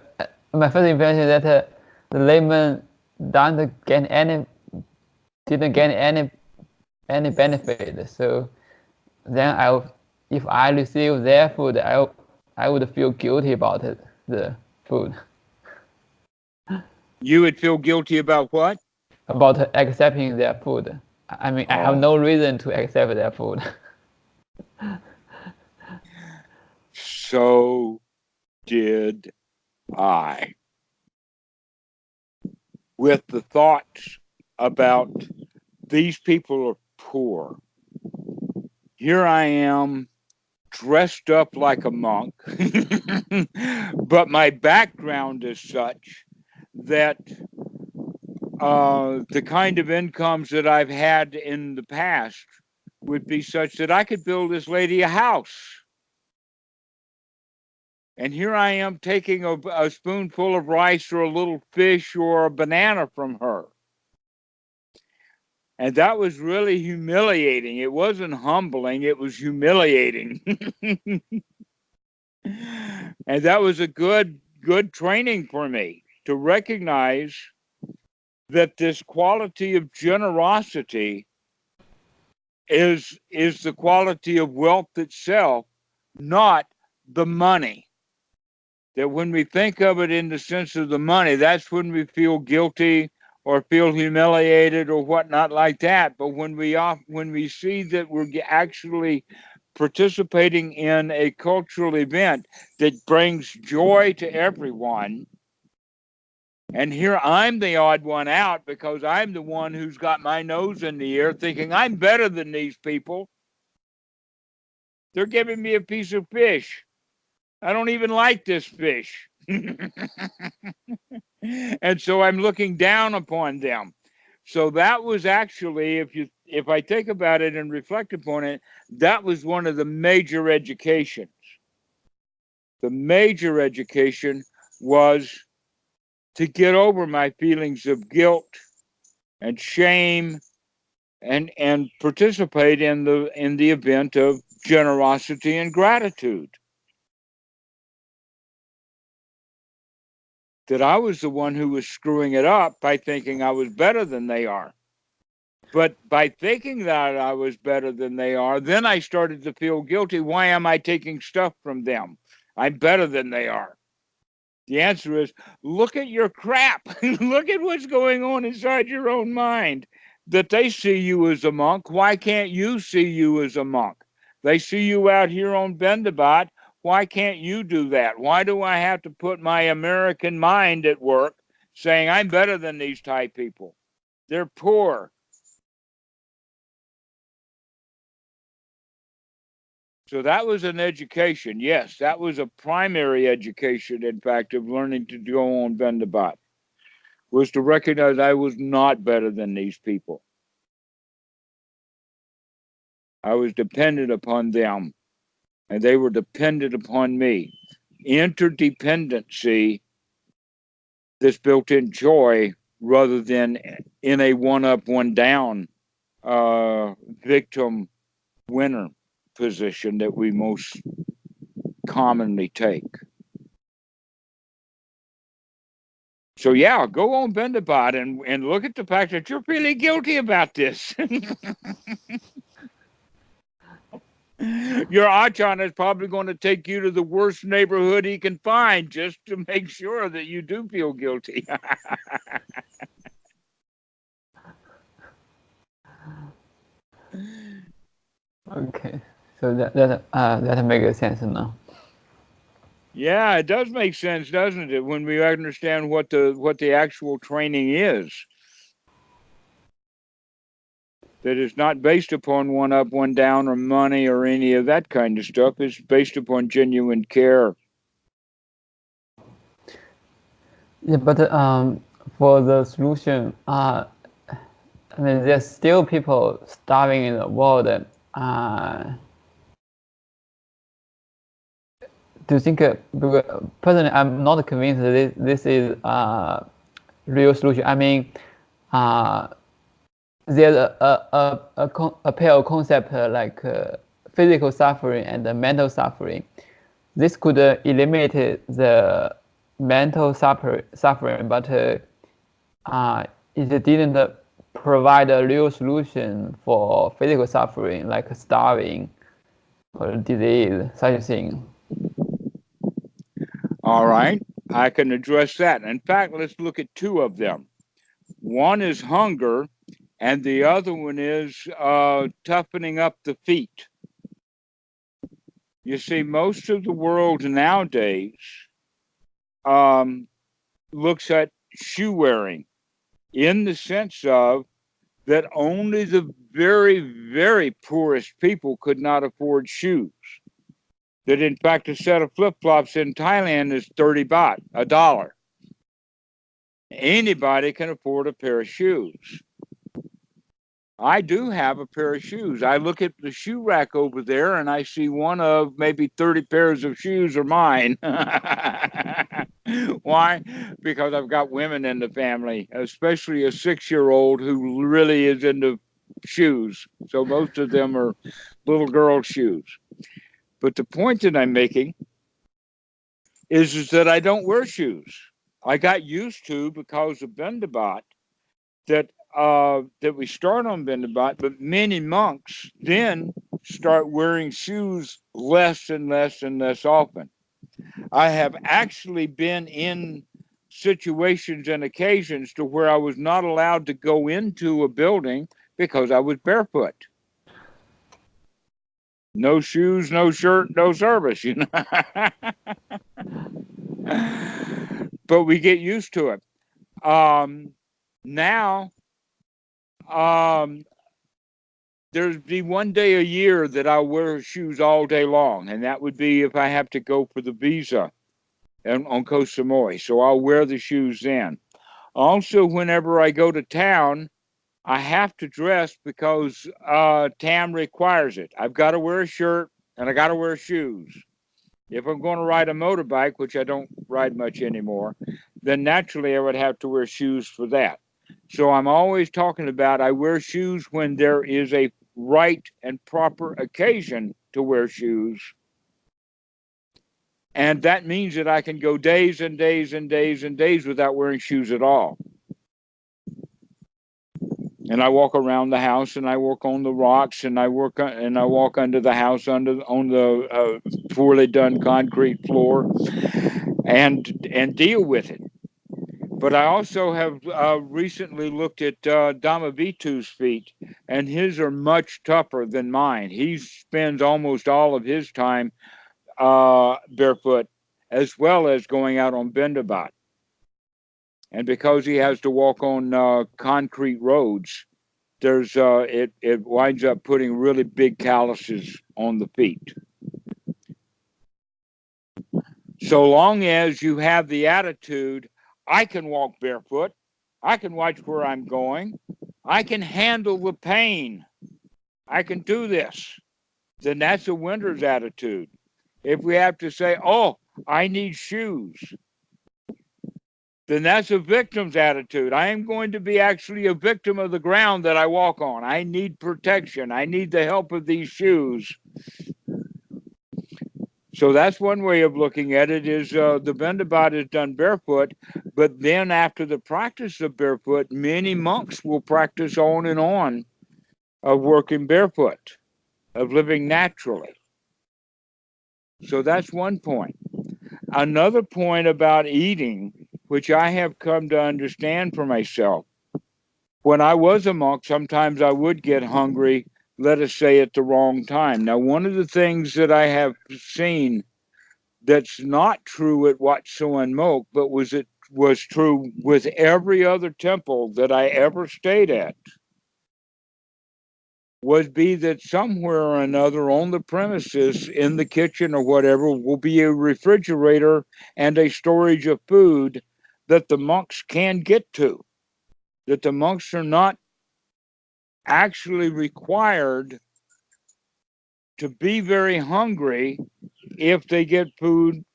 B: my first impression is that the layman didn't get any benefit. So then if I receive their food, I would feel guilty about the food.
A: You would feel guilty about what?
B: About accepting their food. I mean, I have no reason to accept their food.
A: So did I. With the thoughts about these people are poor. Here I am dressed up like a monk, but my background is such that the kind of incomes that I've had in the past would be such that I could build this lady a house. And here I am taking a spoonful of rice or a little fish or a banana from her. And that was really humiliating. It wasn't humbling, it was humiliating. And that was a good training for me. to recognize that this quality of generosity is the quality of wealth itself, not the money. That when we think of it in the sense of the money, that's when we feel guilty or feel humiliated or whatnot like that. But when we see that we're actually participating in a cultural event that brings joy to everyone, and here I'm the odd one out because I'm the one who's got my nose in the air thinking I'm better than these people. They're giving me a piece of fish. I don't even like this fish. And so I'm looking down upon them. So that was actually, if I think about it and reflect upon it, that was one of the major educations. The major education was to get over my feelings of guilt and shame and participate in the event of generosity and gratitude. That I was the one who was screwing it up by thinking I was better than they are. But by thinking that I was better than they are, then I started to feel guilty. Why am I taking stuff from them? I'm better than they are. The answer is, look at your crap. Look at what's going on inside your own mind. That they see you as a monk. Why can't you see you as a monk? They see you out here on Bendabat. Why can't you do that? Why do I have to put my American mind at work saying I'm better than these Thai people? They're poor. So that was an education. Yes, that was a primary education, in fact, of learning to go on Bendabat, was to recognize I was not better than these people. I was dependent upon them, and they were dependent upon me. Interdependency that's built in joy rather than in a one-up, one-down victim winner position that we most commonly take. So yeah, go on Bendabat and look at the fact that you're feeling guilty about this. Your Achan is probably going to take you to the worst neighborhood he can find just to make sure that you do feel guilty.
B: Okay, so that makes sense now.
A: Yeah, it does make sense, doesn't it? When we understand what the actual training is, that it's not based upon one up, one down, or money or any of that kind of stuff. It's based upon genuine care.
B: Yeah, but for the solution, I mean, there's still people starving in the world. Do you think, personally, I'm not convinced that this is a real solution. I mean, there's a pair of concepts like physical suffering and mental suffering. This could eliminate the mental suffering, but it didn't provide a real solution for physical suffering, like starving or disease, such a thing.
A: All right, I can address that. In fact, let's look at two of them. One is hunger, and the other one is toughening up the feet. You see, most of the world nowadays looks at shoe wearing in the sense of that only the very, very poorest people could not afford shoes. That in fact, a set of flip-flops in Thailand is 30 baht, $1. Anybody can afford a pair of shoes. I do have a pair of shoes. I look at the shoe rack over there and I see one of maybe 30 pairs of shoes are mine. Why? Because I've got women in the family, especially a 6-year-old who really is into shoes. So most of them are little girl shoes. But the point that I'm making is that I don't wear shoes. I got used to because of Bendabat that that we start on Bendabat, but many monks then start wearing shoes less and less and less often. I have actually been in situations and occasions to where I was not allowed to go into a building because I was barefoot. No shoes, no shirt, no service, you know. But we get used to it. Now, um, there's be one day a year that I'll wear shoes all day long, and that would be if I have to go for the visa on Koh Samui. So I'll wear the shoes then. Also, whenever I go to town, I have to dress because TAM requires it. I've got to wear a shirt and I got to wear shoes. If I'm going to ride a motorbike, which I don't ride much anymore, then naturally I would have to wear shoes for that. So I'm always talking about I wear shoes when there is a right and proper occasion to wear shoes. And that means that I can go days and days and days and days without wearing shoes at all. And I walk around the house, and I work on the rocks, and I walk under the house on the poorly done concrete floor, and deal with it. But I also have recently looked at Dhammavitu's feet, and his are much tougher than mine. He spends almost all of his time barefoot, as well as going out on Bendabat. And because he has to walk on concrete roads, there's it winds up putting really big calluses on the feet. So long as you have the attitude, I can walk barefoot, I can watch where I'm going, I can handle the pain, I can do this, then that's a winner's attitude. If we have to say, oh, I need shoes, then that's a victim's attitude. I am going to be actually a victim of the ground that I walk on. I need protection. I need the help of these shoes. So that's one way of looking at it is the Bendabat is done barefoot, but then after the practice of barefoot, many monks will practice on and on of working barefoot, of living naturally. So that's one point. Another point about eating, which I have come to understand for myself. When I was a monk, sometimes I would get hungry, let us say, at the wrong time. Now, one of the things that I have seen that's not true at Wat Suan Mok, but was true with every other temple that I ever stayed at, would be that somewhere or another on the premises, in the kitchen or whatever, will be a refrigerator and a storage of food that the monks can get to, that the monks are not actually required to be very hungry if they get food.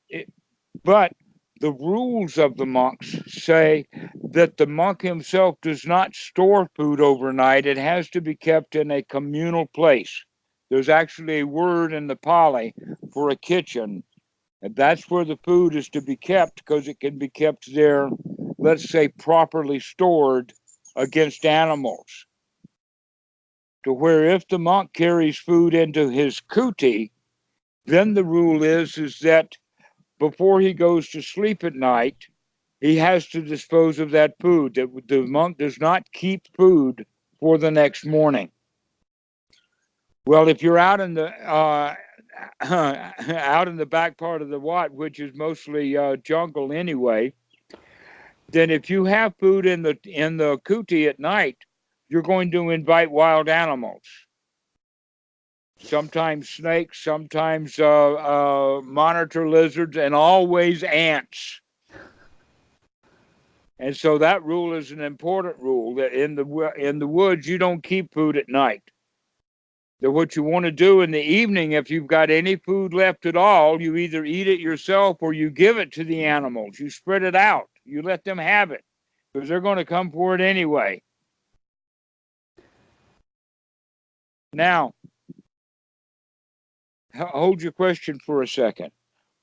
A: But the rules of the monks say that the monk himself does not store food overnight. It has to be kept in a communal place. There's actually a word in the Pali for a kitchen, and that's where the food is to be kept because it can be kept there, let's say, properly stored against animals. To where if the monk carries food into his kuti, then the rule is that before he goes to sleep at night, he has to dispose of that food. That the monk does not keep food for the next morning. Well, if you're out in the out in the back part of the Wat, which is mostly jungle anyway, then if you have food in the kuti at night, you're going to invite wild animals. Sometimes snakes, sometimes monitor lizards, and always ants. And so that rule is an important rule that in the woods you don't keep food at night. That what you want to do in the evening, if you've got any food left at all, you either eat it yourself or you give it to the animals. You spread it out. You let them have it because they're going to come for it anyway. Now, hold your question for a second.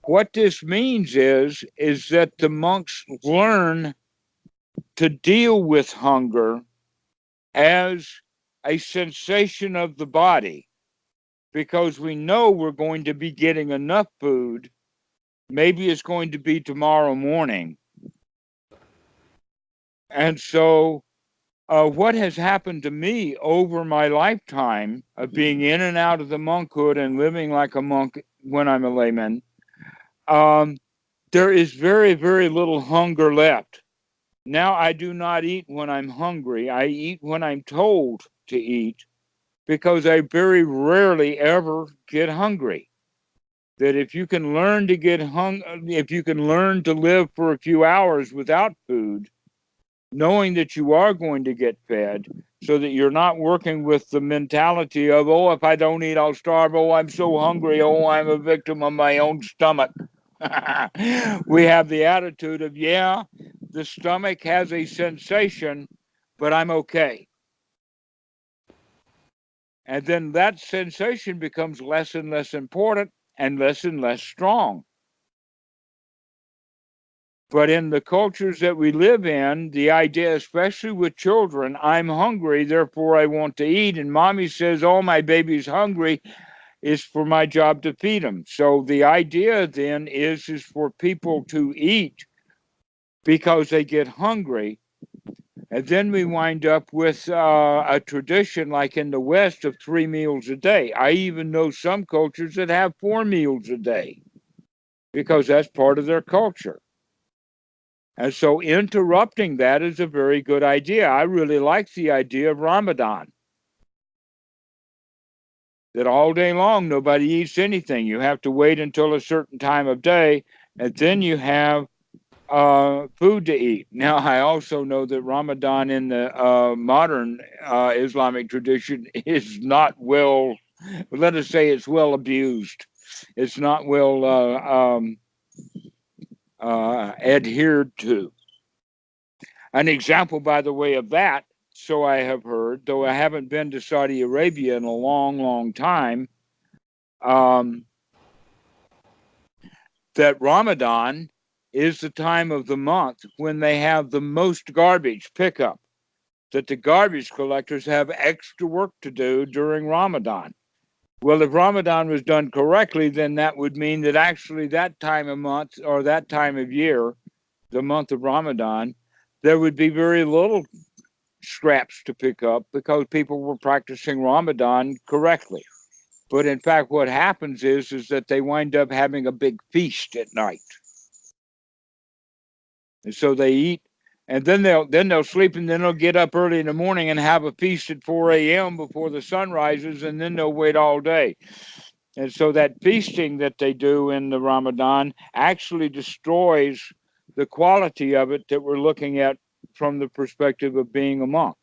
A: What this means is that the monks learn to deal with hunger as a sensation of the body, because we know we're going to be getting enough food. Maybe it's going to be tomorrow morning. And so, what has happened to me over my lifetime of being in and out of the monkhood and living like a monk when I'm a layman, there is very, very little hunger left. Now I do not eat when I'm hungry. I eat when I'm told to eat, because I very rarely ever get hungry. That if you can learn to if you can learn to live for a few hours without food, knowing that you are going to get fed, so that you're not working with the mentality of, oh, if I don't eat, I'll starve. Oh, I'm so hungry. Oh, I'm a victim of my own stomach. We have the attitude of, yeah, the stomach has a sensation, but I'm okay. And then that sensation becomes less and less important and less strong. But in the cultures that we live in, the idea, especially with children, I'm hungry, therefore I want to eat. And mommy says, oh, my baby's hungry, is for my job to feed him. So the idea then is for people to eat because they get hungry. And then we wind up with a tradition like in the West of 3 meals a day. I even know some cultures that have 4 meals a day because that's part of their culture. And so interrupting that is a very good idea. I really like the idea of Ramadan, that all day long nobody eats anything. You have to wait until a certain time of day, and then you have food to eat. Now, I also know that Ramadan in the modern Islamic tradition is not well, let us say it's well abused. It's not well adhered to. An example, by the way, of that, so I have heard, though I haven't been to Saudi Arabia in a long, long time, um, that Ramadan is the time of the month when they have the most garbage pickup, that the garbage collectors have extra work to do during Ramadan. Well, if Ramadan was done correctly, then that would mean that actually that time of month or that time of year, the month of Ramadan, there would be very little scraps to pick up because people were practicing Ramadan correctly. But in fact, what happens is that they wind up having a big feast at night. And so they eat, and then they'll sleep, and then they'll get up early in the morning and have a feast at 4 a.m. before the sun rises, and then they'll wait all day. And so that feasting that they do in the Ramadan actually destroys the quality of it that we're looking at from the perspective of being a monk.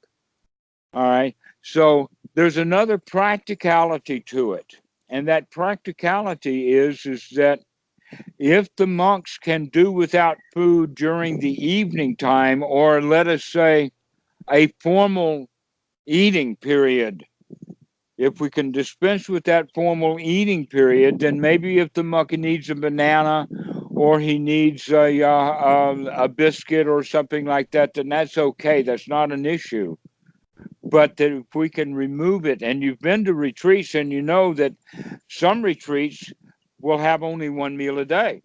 A: All right. So there's another practicality to it. And that practicality is that if the monks can do without food during the evening time, or let us say a formal eating period, if we can dispense with that formal eating period, then maybe if the monk needs a banana or he needs a biscuit or something like that, then that's okay. That's not an issue. But that if we can remove it, and you've been to retreats and you know that some retreats will have only 1 meal a day.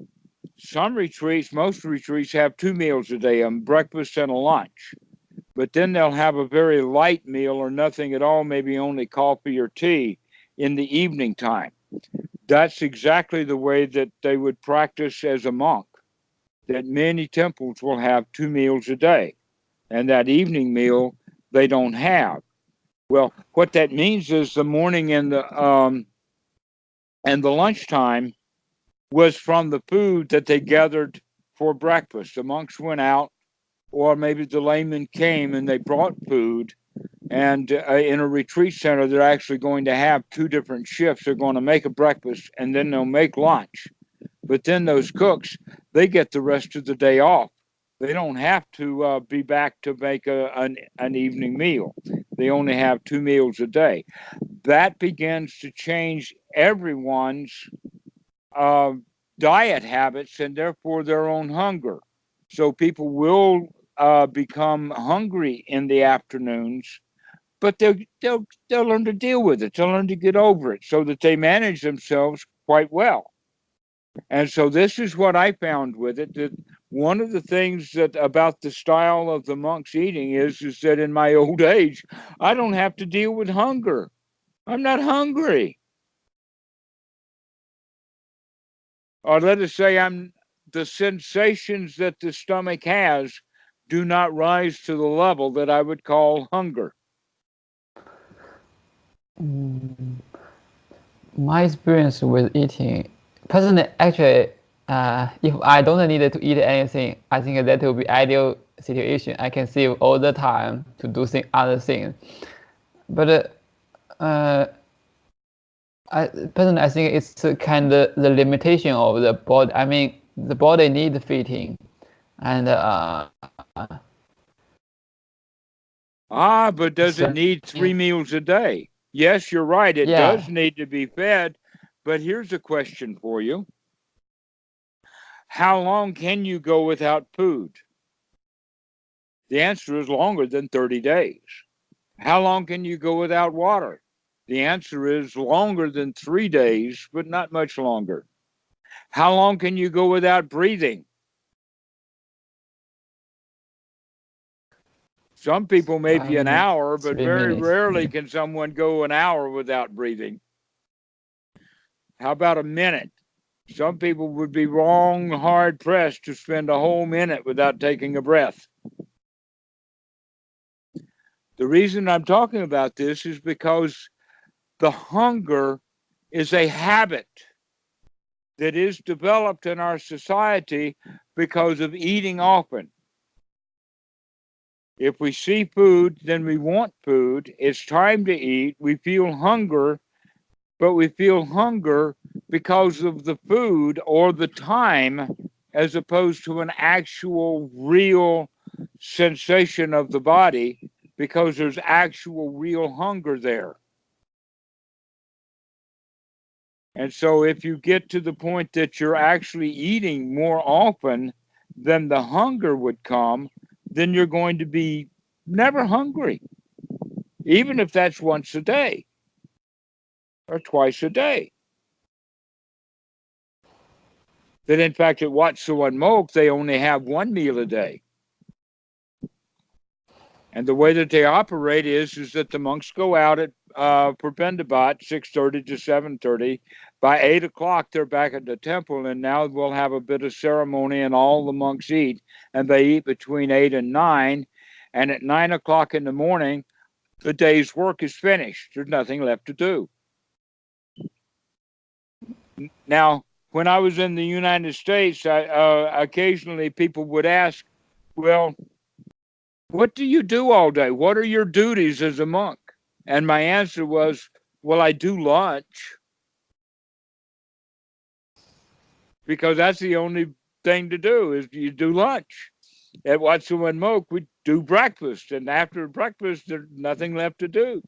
A: Some retreats, most retreats have 2 meals a day, a breakfast and a lunch. But then they'll have a very light meal or nothing at all, maybe only coffee or tea in the evening time. That's exactly the way that they would practice as a monk, that many temples will have 2 meals a day. And that evening meal they don't have. Well, what that means is the morning and the lunchtime was from the food that they gathered for breakfast. The monks went out, or maybe the laymen came and they brought food. And in a retreat center, they're actually going to have 2 different shifts. They're going to make a breakfast and then they'll make lunch. But then those cooks, they get the rest of the day off. They don't have to be back to make an evening meal. They only have 2 meals a day. That begins to change everyone's diet habits and therefore their own hunger. So people will become hungry in the afternoons, but they'll learn to deal with it. They'll learn to get over it so that they manage themselves quite well. And so this is what I found with it, that one of the things that about the style of the monks eating is that in my old age, I don't have to deal with hunger. I'm not hungry. Or let us say the sensations that the stomach has do not rise to the level that I would call hunger.
B: My experience with eating, personally, actually, if I don't need to eat anything, I think that will be ideal situation. I can save all the time to do other things. But I personally, I think it's kind of the limitation of the body. I mean, the body needs feeding, and
A: but does it need 3 meals a day? Yes, you're right. It does need to be fed. But here's a question for you. How long can you go without food? The answer is longer than 30 days. How long can you go without water? The answer is longer than 3 days, but not much longer. How long can you go without breathing? Some people maybe an hour, but very rarely can someone go an hour without breathing. How about a minute? Some people would be wrong, hard pressed to spend a whole minute without taking a breath. The reason I'm talking about this is because the hunger is a habit that is developed in our society because of eating often. If we see food, then we want food. It's time to eat. We feel hunger, but we feel hunger because of the food or the time, as opposed to an actual, real sensation of the body, because there's actual, real hunger there. And so if you get to the point that you're actually eating more often than the hunger would come, then you're going to be never hungry, even if that's once a day or twice a day. That in fact at Wat Suan Mok, they only have one meal a day. And the way that they operate is that the monks go out at for Bendabat, 6:30 to 7:30. By 8 o'clock, they're back at the temple, and now we'll have a bit of ceremony, and all the monks eat, and they eat between 8 and 9. And at 9 o'clock in the morning, the day's work is finished. There's nothing left to do. Now, when I was in the United States, occasionally people would ask, well, what do you do all day? What are your duties as a monk? And my answer was, well, I do lunch. Because that's the only thing to do is you do lunch. At Wat Suan Mok, we do breakfast. And after breakfast, there's nothing left to do.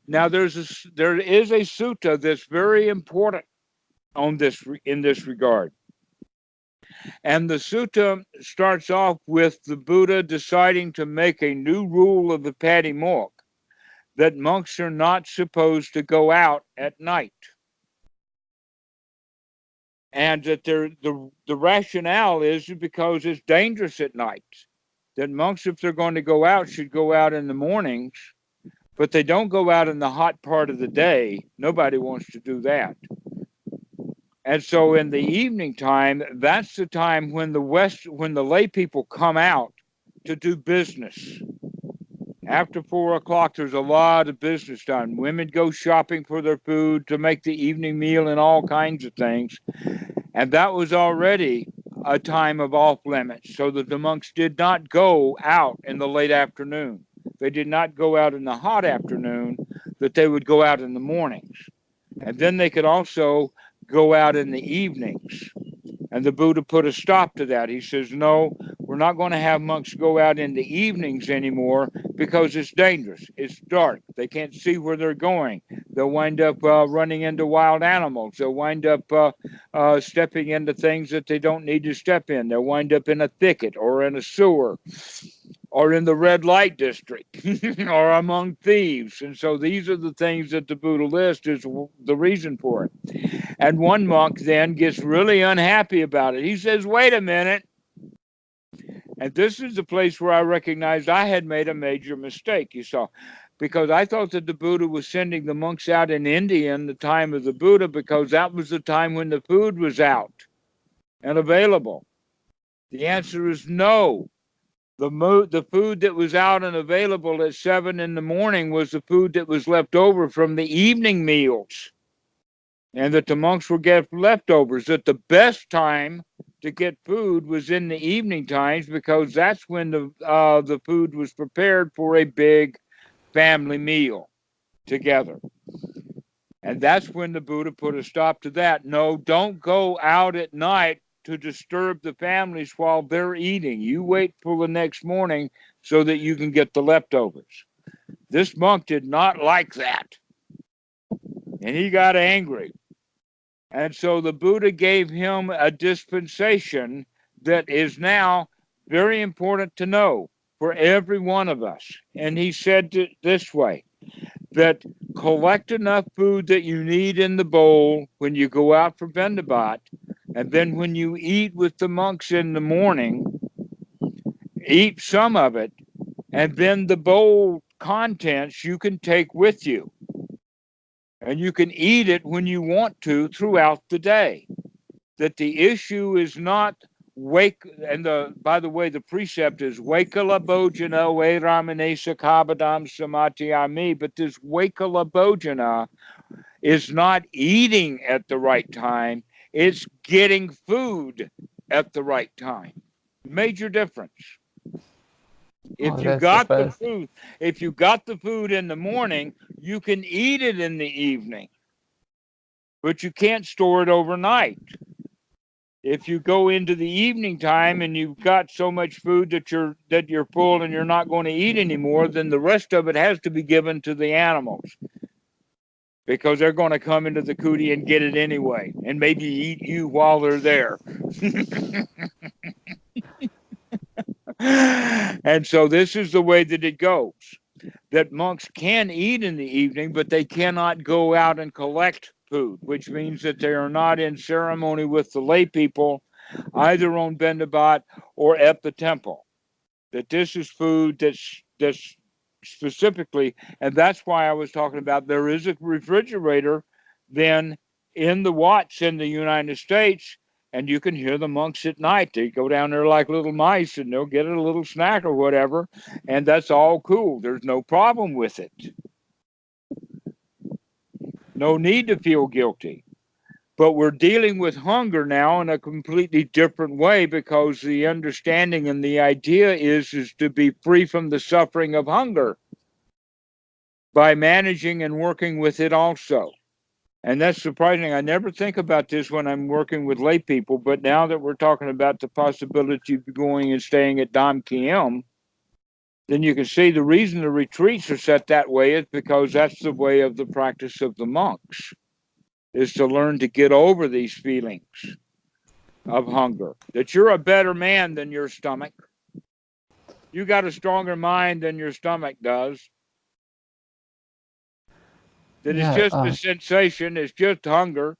A: Now, there is a sutta that's very important in this regard. And the sutta starts off with the Buddha deciding to make a new rule of the Patimokkha, that monks are not supposed to go out at night. And that the rationale is because it's dangerous at night. That monks, if they're going to go out, should go out in the mornings, but they don't go out in the hot part of the day. Nobody wants to do that. And so in the evening time, that's the time when the lay people come out to do business. After 4 o'clock, there's a lot of business done. Women go shopping for their food to make the evening meal and all kinds of things. And that was already a time of off limits, so that the monks did not go out in the late afternoon. They did not go out in the hot afternoon, that they would go out in the mornings. And then they could also go out in the evenings. And the Buddha put a stop to that. He says, no, we're not going to have monks go out in the evenings anymore because it's dangerous. It's dark. They can't see where they're going. They'll wind up running into wild animals. They'll wind up stepping into things that they don't need to step in. They'll wind up in a thicket or in a sewer or in the red light district or among thieves. And so these are the things that the Buddha lists is the reason for it. And one monk then gets really unhappy about it. He says, wait a minute. And this is the place where I recognized I had made a major mistake, you saw, because I thought that the Buddha was sending the monks out in India in the time of the Buddha because that was the time when the food was out and available. The answer is no. The food that was out and available at 7 in the morning was the food that was left over from the evening meals, and that the monks would get leftovers. That the best time to get food was in the evening times because that's when the food was prepared for a big family meal together. And that's when the Buddha put a stop to that. No, don't go out at night to disturb the families while they're eating. You wait till the next morning so that you can get the leftovers. This monk did not like that. And he got angry. And so the Buddha gave him a dispensation that is now very important to know for every one of us. And he said it this way, that collect enough food that you need in the bowl when you go out for Vendabat, and then when you eat with the monks in the morning, eat some of it, and then the bowl contents you can take with you. And you can eat it when you want to throughout the day. That the issue is not and by the way, the precept is Wakala Bojana We Ramanesa Kabadam Samatiyami, but this Wakala Bojana is not eating at the right time, it's getting food at the right time. Major difference. If you got the food in the morning, you can eat it in the evening, but you can't store it overnight. If you go into the evening time and you've got so much food that you're full and you're not going to eat anymore, then the rest of it has to be given to the animals because they're going to come into the kuti and get it anyway and maybe eat you while they're there. And so this is the way that it goes, that monks can eat in the evening, but they cannot go out and collect food, which means that they are not in ceremony with the lay people, either on Vendabat or at the temple. That this is food that's specifically, and that's why I was talking about there is a refrigerator then in the Watts in the United States, and you can hear the monks at night. They go down there like little mice and they'll get a little snack or whatever, and that's all cool. There's no problem with it. No need to feel guilty. But we're dealing with hunger now in a completely different way because the understanding and the idea is to be free from the suffering of hunger by managing and working with it also. And that's surprising. I never think about this when I'm working with lay people, but now that we're talking about the possibility of going and staying at Dohm Kiem, then you can see the reason the retreats are set that way is because that's the way of the practice of the monks, is to learn to get over these feelings of hunger, that you're a better man than your stomach. You got a stronger mind than your stomach does. That it's just a sensation, it's just hunger.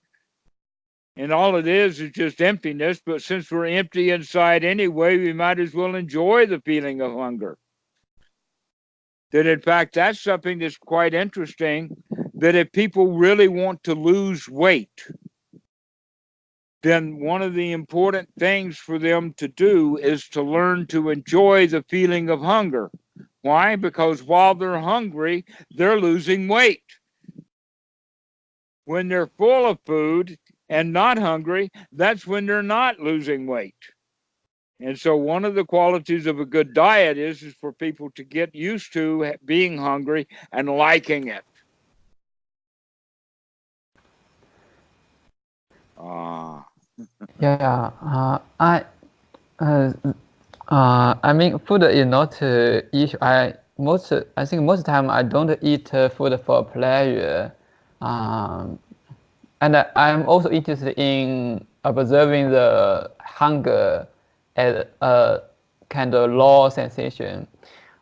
A: And all it is just emptiness. But since we're empty inside anyway, we might as well enjoy the feeling of hunger. That in fact, that's something that's quite interesting, that if people really want to lose weight, then one of the important things for them to do is to learn to enjoy the feeling of hunger. Why? Because while they're hungry, they're losing weight. When they're full of food and not hungry, that's when they're not losing weight. And so one of the qualities of a good diet is for people to get used to being hungry and liking it.
B: I mean, food is not issue. I think most of the time I don't eat food for pleasure. And I'm also interested in observing the hunger as a kind of raw sensation.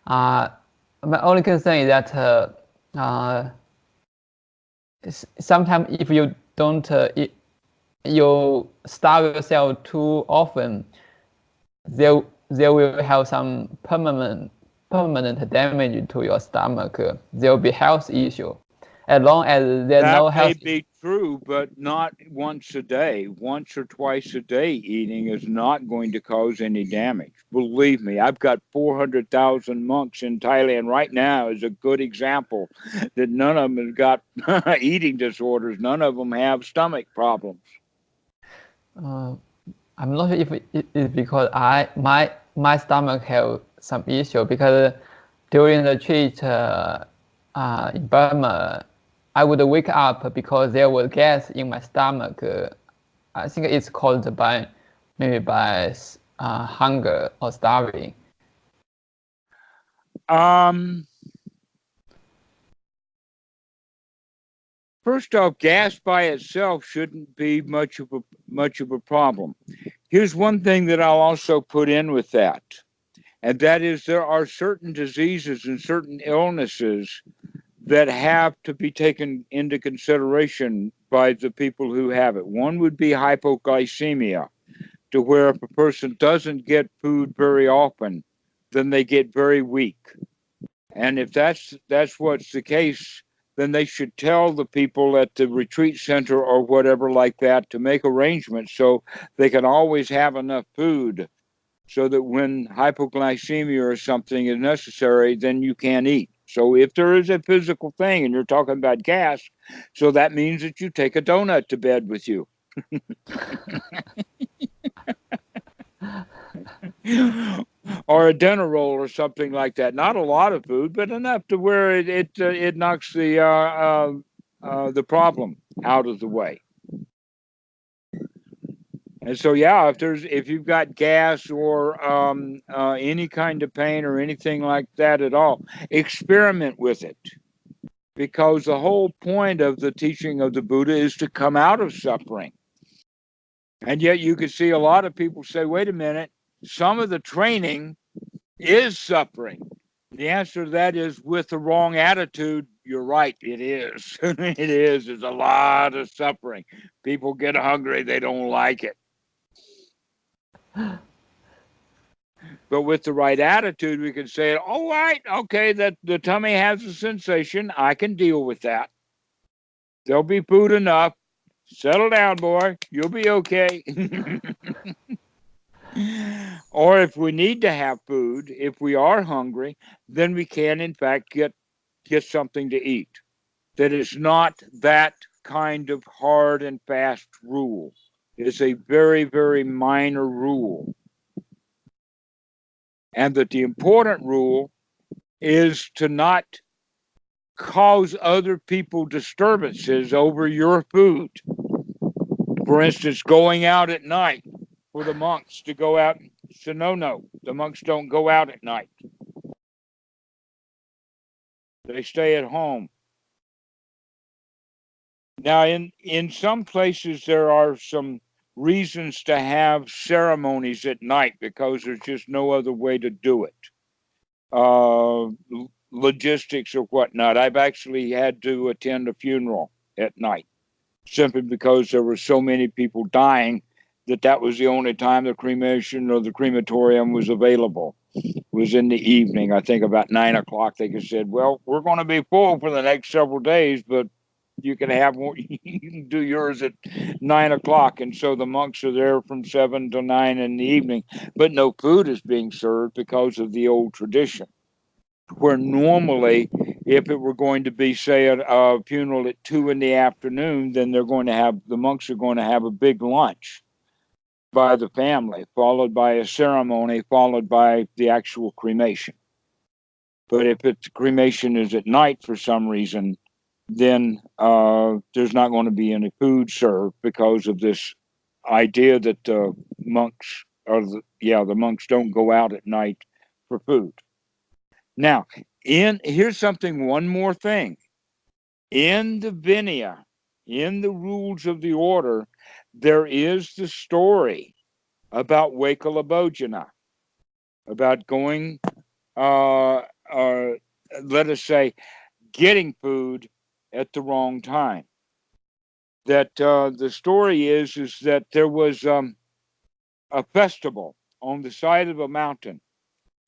B: My only concern is that sometimes if you don't you starve yourself too often, there will have some permanent damage to your stomach. There will be health issue. As long as there's no health.
A: That may be true, but not once a day. Once or twice a day eating is not going to cause any damage. Believe me, I've got 400,000 monks in Thailand right now as a good example that none of them have got eating disorders. None of them have stomach problems.
B: I'm not sure if it's because my stomach have some issue, because during the retreat in Burma, I would wake up because there was gas in my stomach. I think it's caused by hunger or starving.
A: First off, gas by itself shouldn't be much of a problem. Here's one thing that I'll also put in with that, and that is there are certain diseases and certain illnesses that have to be taken into consideration by the people who have it. One would be hypoglycemia, to where if a person doesn't get food very often, then they get very weak. And if that's what's the case, then they should tell the people at the retreat center or whatever like that to make arrangements so they can always have enough food, so that when hypoglycemia or something is necessary, then you can't eat. So if there is a physical thing and you're talking about gas, so that means that you take a donut to bed with you. Or a dinner roll or something like that. Not a lot of food, but enough to where it knocks the problem out of the way. And so, yeah, if you've got gas or any kind of pain or anything like that at all, experiment with it, because the whole point of the teaching of the Buddha is to come out of suffering. And yet, you can see a lot of people say, "Wait a minute, some of the training is suffering." The answer to that is, with the wrong attitude, you're right, it is. It is. There's a lot of suffering. People get hungry, they don't like it. But with the right attitude, we can say, all right, okay, that the tummy has a sensation. I can deal with that. There'll be food enough. Settle down, boy. You'll be okay. Or if we need to have food, if we are hungry, then we can, in fact, get something to eat. That is not that kind of hard and fast rule. It's a very, very minor rule. And that the important rule is to not cause other people disturbances over your food. For instance, going out at night, for the monks to go out. So no, the monks don't go out at night. They stay at home. Now, in some places, there are some reasons to have ceremonies at night because there's just no other way to do it. Logistics or whatnot. I've actually had to attend a funeral at night simply because there were so many people dying that was the only time the cremation or the crematorium was available. It was in the evening, I think about 9 o'clock. They said, well, we're going to be full for the next several days, but you can have more, you can do yours at 9 o'clock. And so the monks are there from 7 to 9 in the evening, but no food is being served because of the old tradition. Where normally, if it were going to be, say, a funeral at 2 in the afternoon, then the monks are going to have a big lunch by the family, followed by a ceremony, followed by the actual cremation. But if the cremation is at night for some reason, then there's not going to be any food served because of this idea that the monks don't go out at night for food. Now, here's one more thing. In the Vinaya, in the rules of the order, there is the story about Wakalabhojana, about going, uh, let us say, getting food at the wrong time. That the story is that there was a festival on the side of a mountain.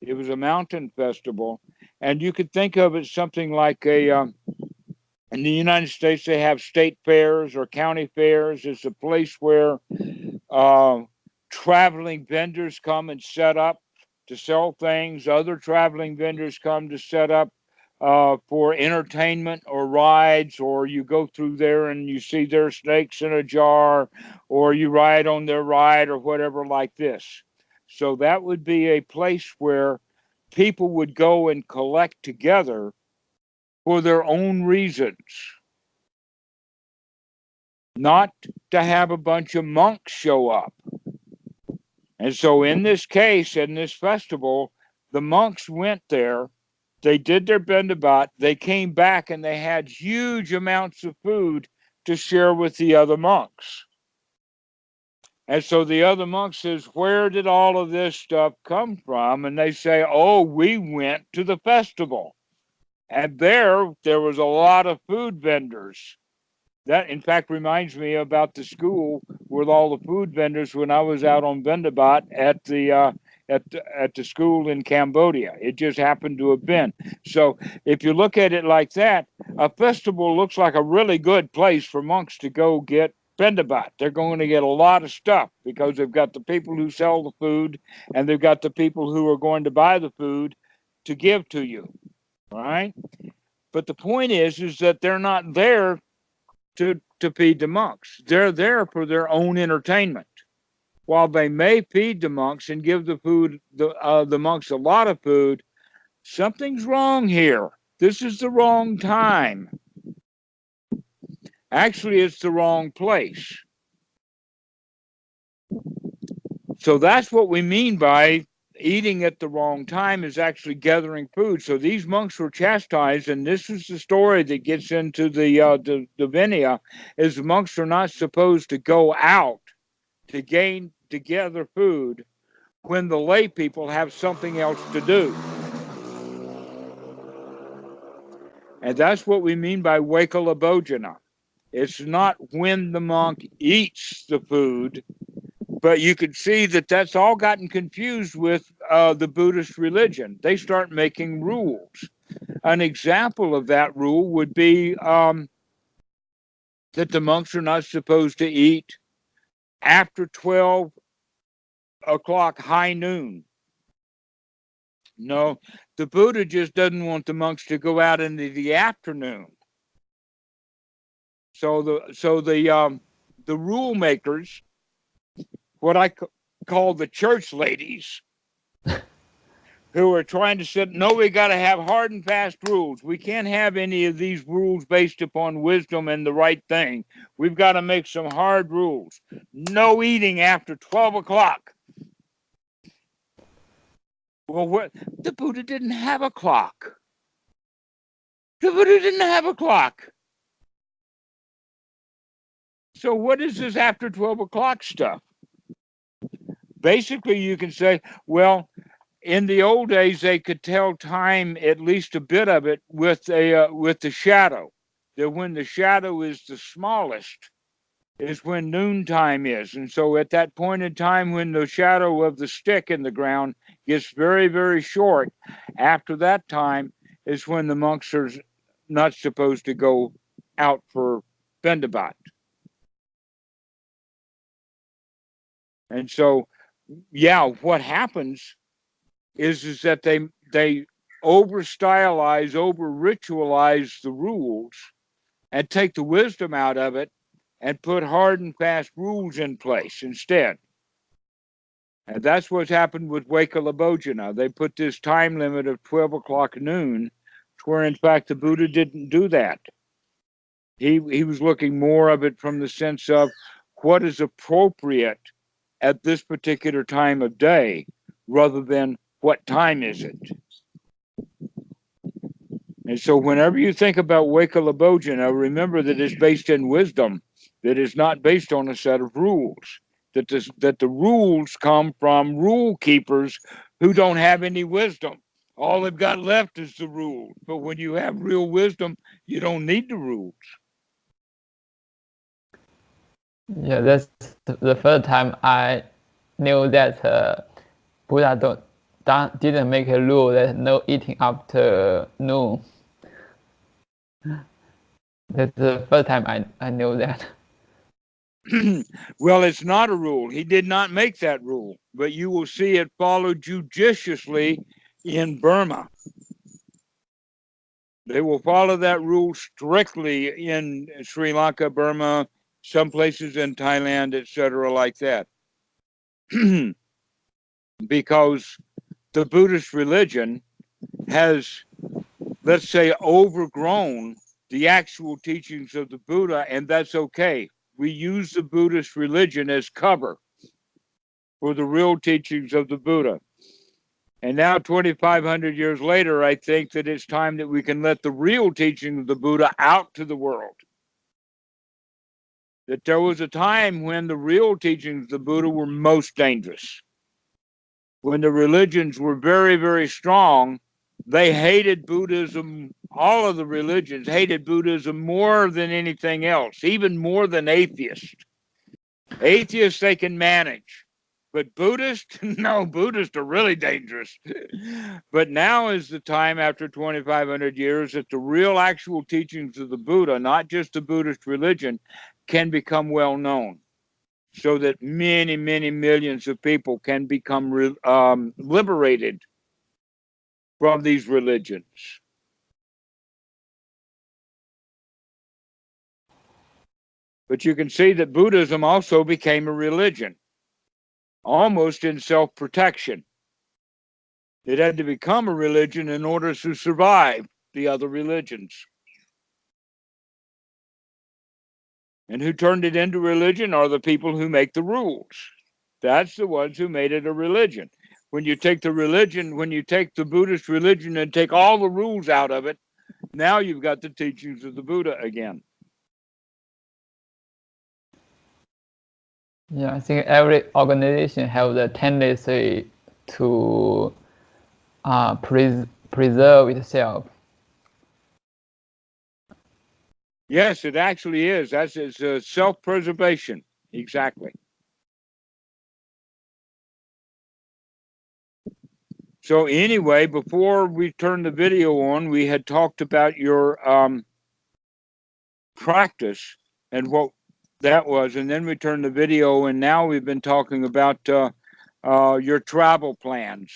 A: It was a mountain festival, and you could think of it something like in the United States, they have state fairs or county fairs. It's a place where uh, traveling vendors come and set up to sell things. Other traveling vendors come to set up for entertainment or rides, or you go through there and you see their snakes in a jar, or you ride on their ride or whatever like this. So that would be a place where people would go and collect together for their own reasons, not to have a bunch of monks show up. And so, in this case, in this festival, the monks went there. They did their bendabat. They came back and they had huge amounts of food to share with the other monks. And so the other monk says, "Where did all of this stuff come from?" And they say, "Oh, we went to the festival. And there was a lot of food vendors." That, in fact, reminds me about the school with all the food vendors when I was out on Vendabat at the school in Cambodia. It just happened to have been. So, if you look at it like that, a festival looks like a really good place for monks to go get Vendabat. They're going to get a lot of stuff because they've got the people who sell the food and they've got the people who are going to buy the food to give to you. All right. But the point is that they're not there to feed the monks. They're there for their own entertainment. While they may feed the monks and give the monks a lot of food, something's wrong here. This is the wrong time. Actually, it's the wrong place. So that's what we mean by eating at the wrong time is actually gathering food. So these monks were chastised, and this is the story that gets into the Vinaya, is the monks are not supposed to go out to gather food when the lay people have something else to do. And that's what we mean by Wakalabhojana. It's not when the monk eats the food, but you can see that that's all gotten confused with the Buddhist religion. They start making rules. An example of that rule would be that the monks are not supposed to eat after 12 o'clock high noon. No, the Buddha just doesn't want the monks to go out into the afternoon. So the rule makers, what I call the church ladies, who are trying to say, no, we got to have hard and fast rules. We can't have any of these rules based upon wisdom and the right thing. We've got to make some hard rules. No eating after 12 o'clock. Well, the Buddha didn't have a clock. The Buddha didn't have a clock. So what is this after 12 o'clock stuff? Basically, you can say, well, in the old days, they could tell time, at least a bit of it, with the shadow. That when the shadow is the smallest is when noontime is. And so at that point in time, when the shadow of the stick in the ground gets very, very short, after that time is when the monks are not supposed to go out for bendabat. And so, yeah, what happens is that they over stylize, over ritualize the rules and take the wisdom out of it and put hard and fast rules in place instead. And that's what's happened with Wakalabhojana. They put this time limit of 12 o'clock noon, where in fact the Buddha didn't do that. He was looking more of it from the sense of what is appropriate at this particular time of day, rather than what time is it. And so whenever you think about Weka Labojana, remember that it's based in wisdom, that it's not based on a set of rules, that the rules come from rule keepers who don't have any wisdom. All they've got left is the rules. But when you have real wisdom, you don't need the rules.
B: Yeah, that's the first time I knew that Buddha didn't make a rule that no eating after noon. That's the first time I knew that.
A: Well, it's not a rule. He did not make that rule, but you will see it followed judiciously in Burma. They will follow that rule strictly in Sri Lanka, Burma, some places in Thailand, etc., like that. Because the Buddhist religion has, let's say, overgrown the actual teachings of the Buddha, and that's okay. We use the Buddhist religion as cover for the real teachings of the Buddha. And now, 2,500 years later, I think that it's time that we can let the real teaching of the Buddha out to the world. That there was a time when the real teachings of the Buddha were most dangerous. When the religions were very, very strong, they hated Buddhism. All of the religions hated Buddhism more than anything else, even more than atheists. Atheists they can manage, but Buddhists, no, Buddhists are really dangerous. But now is the time, after 2,500 years, that the real actual teachings of the Buddha, not just the Buddhist religion, can become well known, so that many, many millions of people can become liberated from these religions. But you can see that Buddhism also became a religion, almost in self-protection. It had to become a religion in order to survive the other religions. And who turned it into religion are the people who make the rules. That's the ones who made it a religion. When you take the religion, when you take the Buddhist religion and take all the rules out of it, now you've got the teachings of the Buddha again.
B: Yeah, I think every organization has the tendency to preserve itself.
A: Yes, it actually is. That's it's self-preservation. Exactly. So anyway, before we turned the video on, we had talked about your practice and what that was, and then we turned the video, and now we've been talking about your travel plans.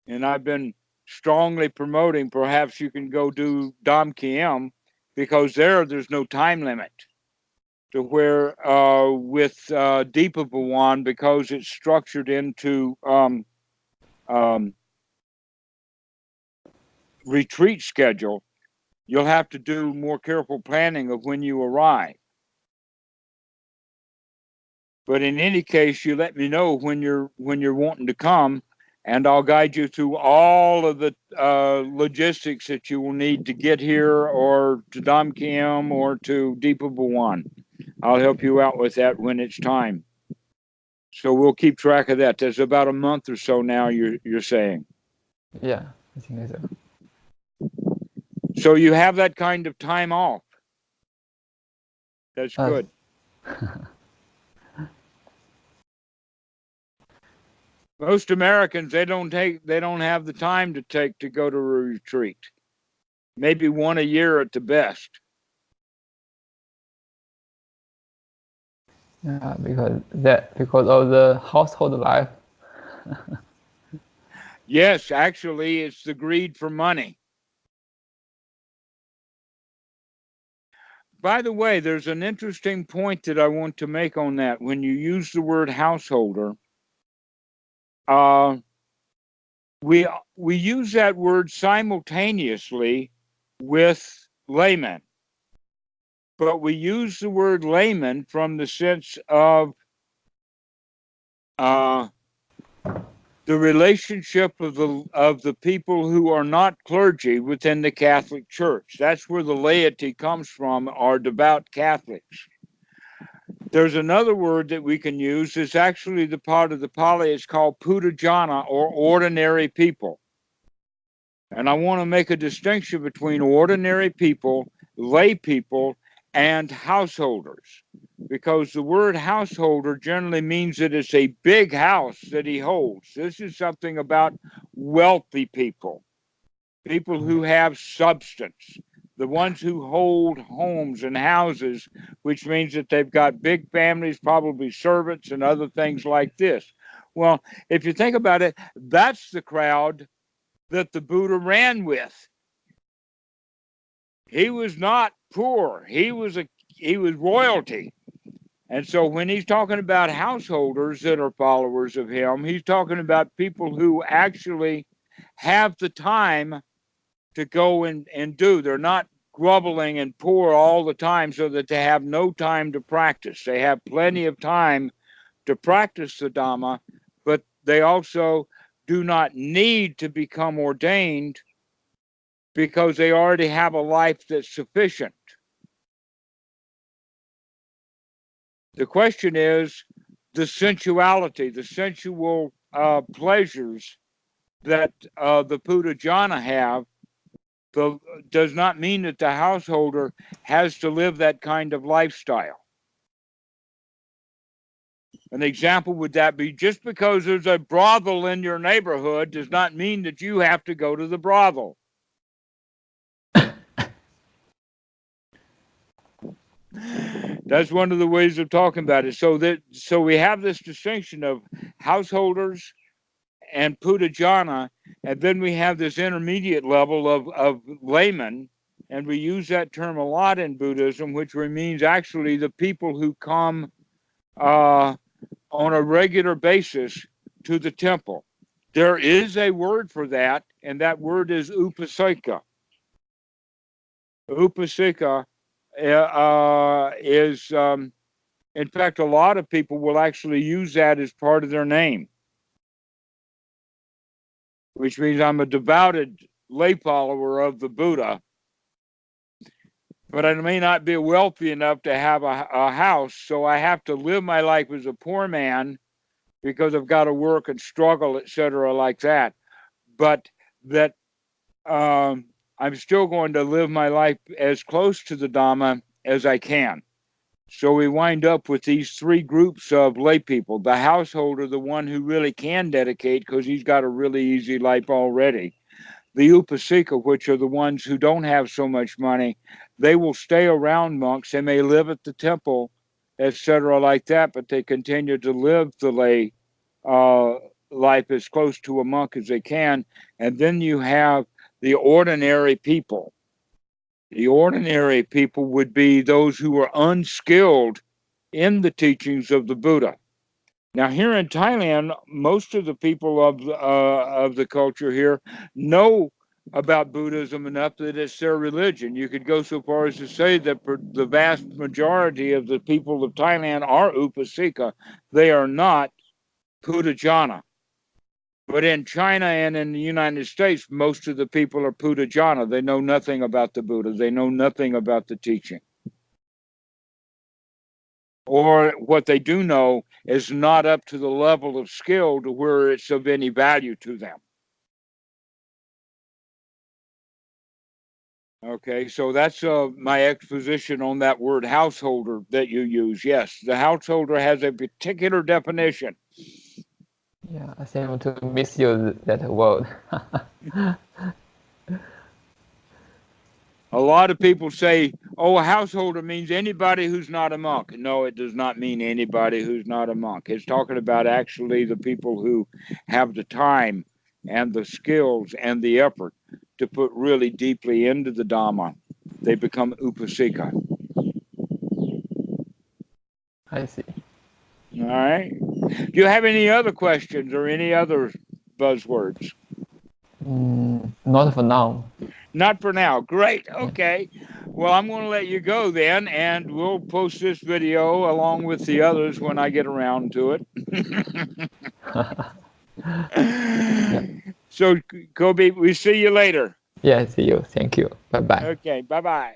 A: And I've been strongly promoting perhaps you can go do Dhammarato Kiem, because there's no time limit. To where with Deepa Bhawan, because it's structured into retreat schedule, you'll have to do more careful planning of when you arrive. But in any case, you let me know when you're wanting to come, and I'll guide you through all of the logistics that you will need to get here, or to Dhammarato Kiem, or to Deepa Bhawan. I'll help you out with that when it's time. So we'll keep track of that. There's about a month or so now, you're saying.
B: Yeah, I think so.
A: So you have that kind of time off. That's good. Most Americans, they don't have the time to take to go to a retreat. Maybe one a year at the best.
B: Yeah, because of the household life.
A: Yes, actually, it's the greed for money. By the way, there's an interesting point that I want to make on that. When you use the word householder, we use that word simultaneously with layman, but we use the word layman from the sense of the relationship of the people who are not clergy within the Catholic Church. That's where the laity comes from, are devout Catholics. There's another word that we can use. It's actually the part of the Pali. It's called Puttajana, or ordinary people. And I want to make a distinction between ordinary people, lay people, and householders, because the word householder generally means that it's a big house that he holds. This is something about wealthy people, people who have substance, the ones who hold homes and houses, which means that they've got big families, probably servants and other things like this. Well, if you think about it, that's the crowd that the Buddha ran with. He was not poor. He was royalty. And so when he's talking about householders that are followers of him, he's talking about people who actually have the time to go and do. They're not grumbling and poor all the time so that they have no time to practice. They have plenty of time to practice the Dhamma, but they also do not need to become ordained because they already have a life that's sufficient. The question is the sensuality, the sensual pleasures that the Puttajana have does not mean that the householder has to live that kind of lifestyle. An example would that be, just because there's a brothel in your neighborhood does not mean that you have to go to the brothel. That's one of the ways of talking about it. So we have this distinction of householders and Puttajana, and then we have this intermediate level of laymen, and we use that term a lot in Buddhism, which means actually the people who come on a regular basis to the temple. There is a word for that, and that word is upasika. Upasika is, in fact, a lot of people will actually use that as part of their name, which means I'm a devoted lay follower of the Buddha, but I may not be wealthy enough to have a house, so I have to live my life as a poor man because I've got to work and struggle, etc., like that. But that I'm still going to live my life as close to the Dhamma as I can. So we wind up with these three groups of lay people. The householder, the one who really can dedicate because he's got a really easy life already. The upasika, which are the ones who don't have so much money, they will stay around monks. They may live at the temple, etc., like that, but they continue to live the lay life as close to a monk as they can. And then you have the ordinary people. The ordinary people would be those who are unskilled in the teachings of the Buddha. Now, here in Thailand, most of the people of the culture here know about Buddhism enough that it's their religion. You could go so far as to say that the vast majority of the people of Thailand are upasika. They are not Puttajana. But in China and in the United States, most of the people are Puttajana. They know nothing about the Buddha. They know nothing about the teaching. Or what they do know is not up to the level of skill to where it's of any value to them. Okay, so that's my exposition on that word householder that you use. Yes, the householder has a particular definition.
B: Yeah, I seem to misuse that word.
A: A lot of people say, oh, a householder means anybody who's not a monk. No, it does not mean anybody who's not a monk. It's talking about actually the people who have the time and the skills and the effort to put really deeply into the Dhamma. They become upasika.
B: I see.
A: All right. Do you have any other questions or any other buzzwords?
B: Not for now.
A: Not for now. Great. Okay. Well, I'm going to let you go then, and we'll post this video along with the others when I get around to it. So, Coiby, we see you later.
B: Yeah, see you. Thank you. Bye bye.
A: Okay, bye bye.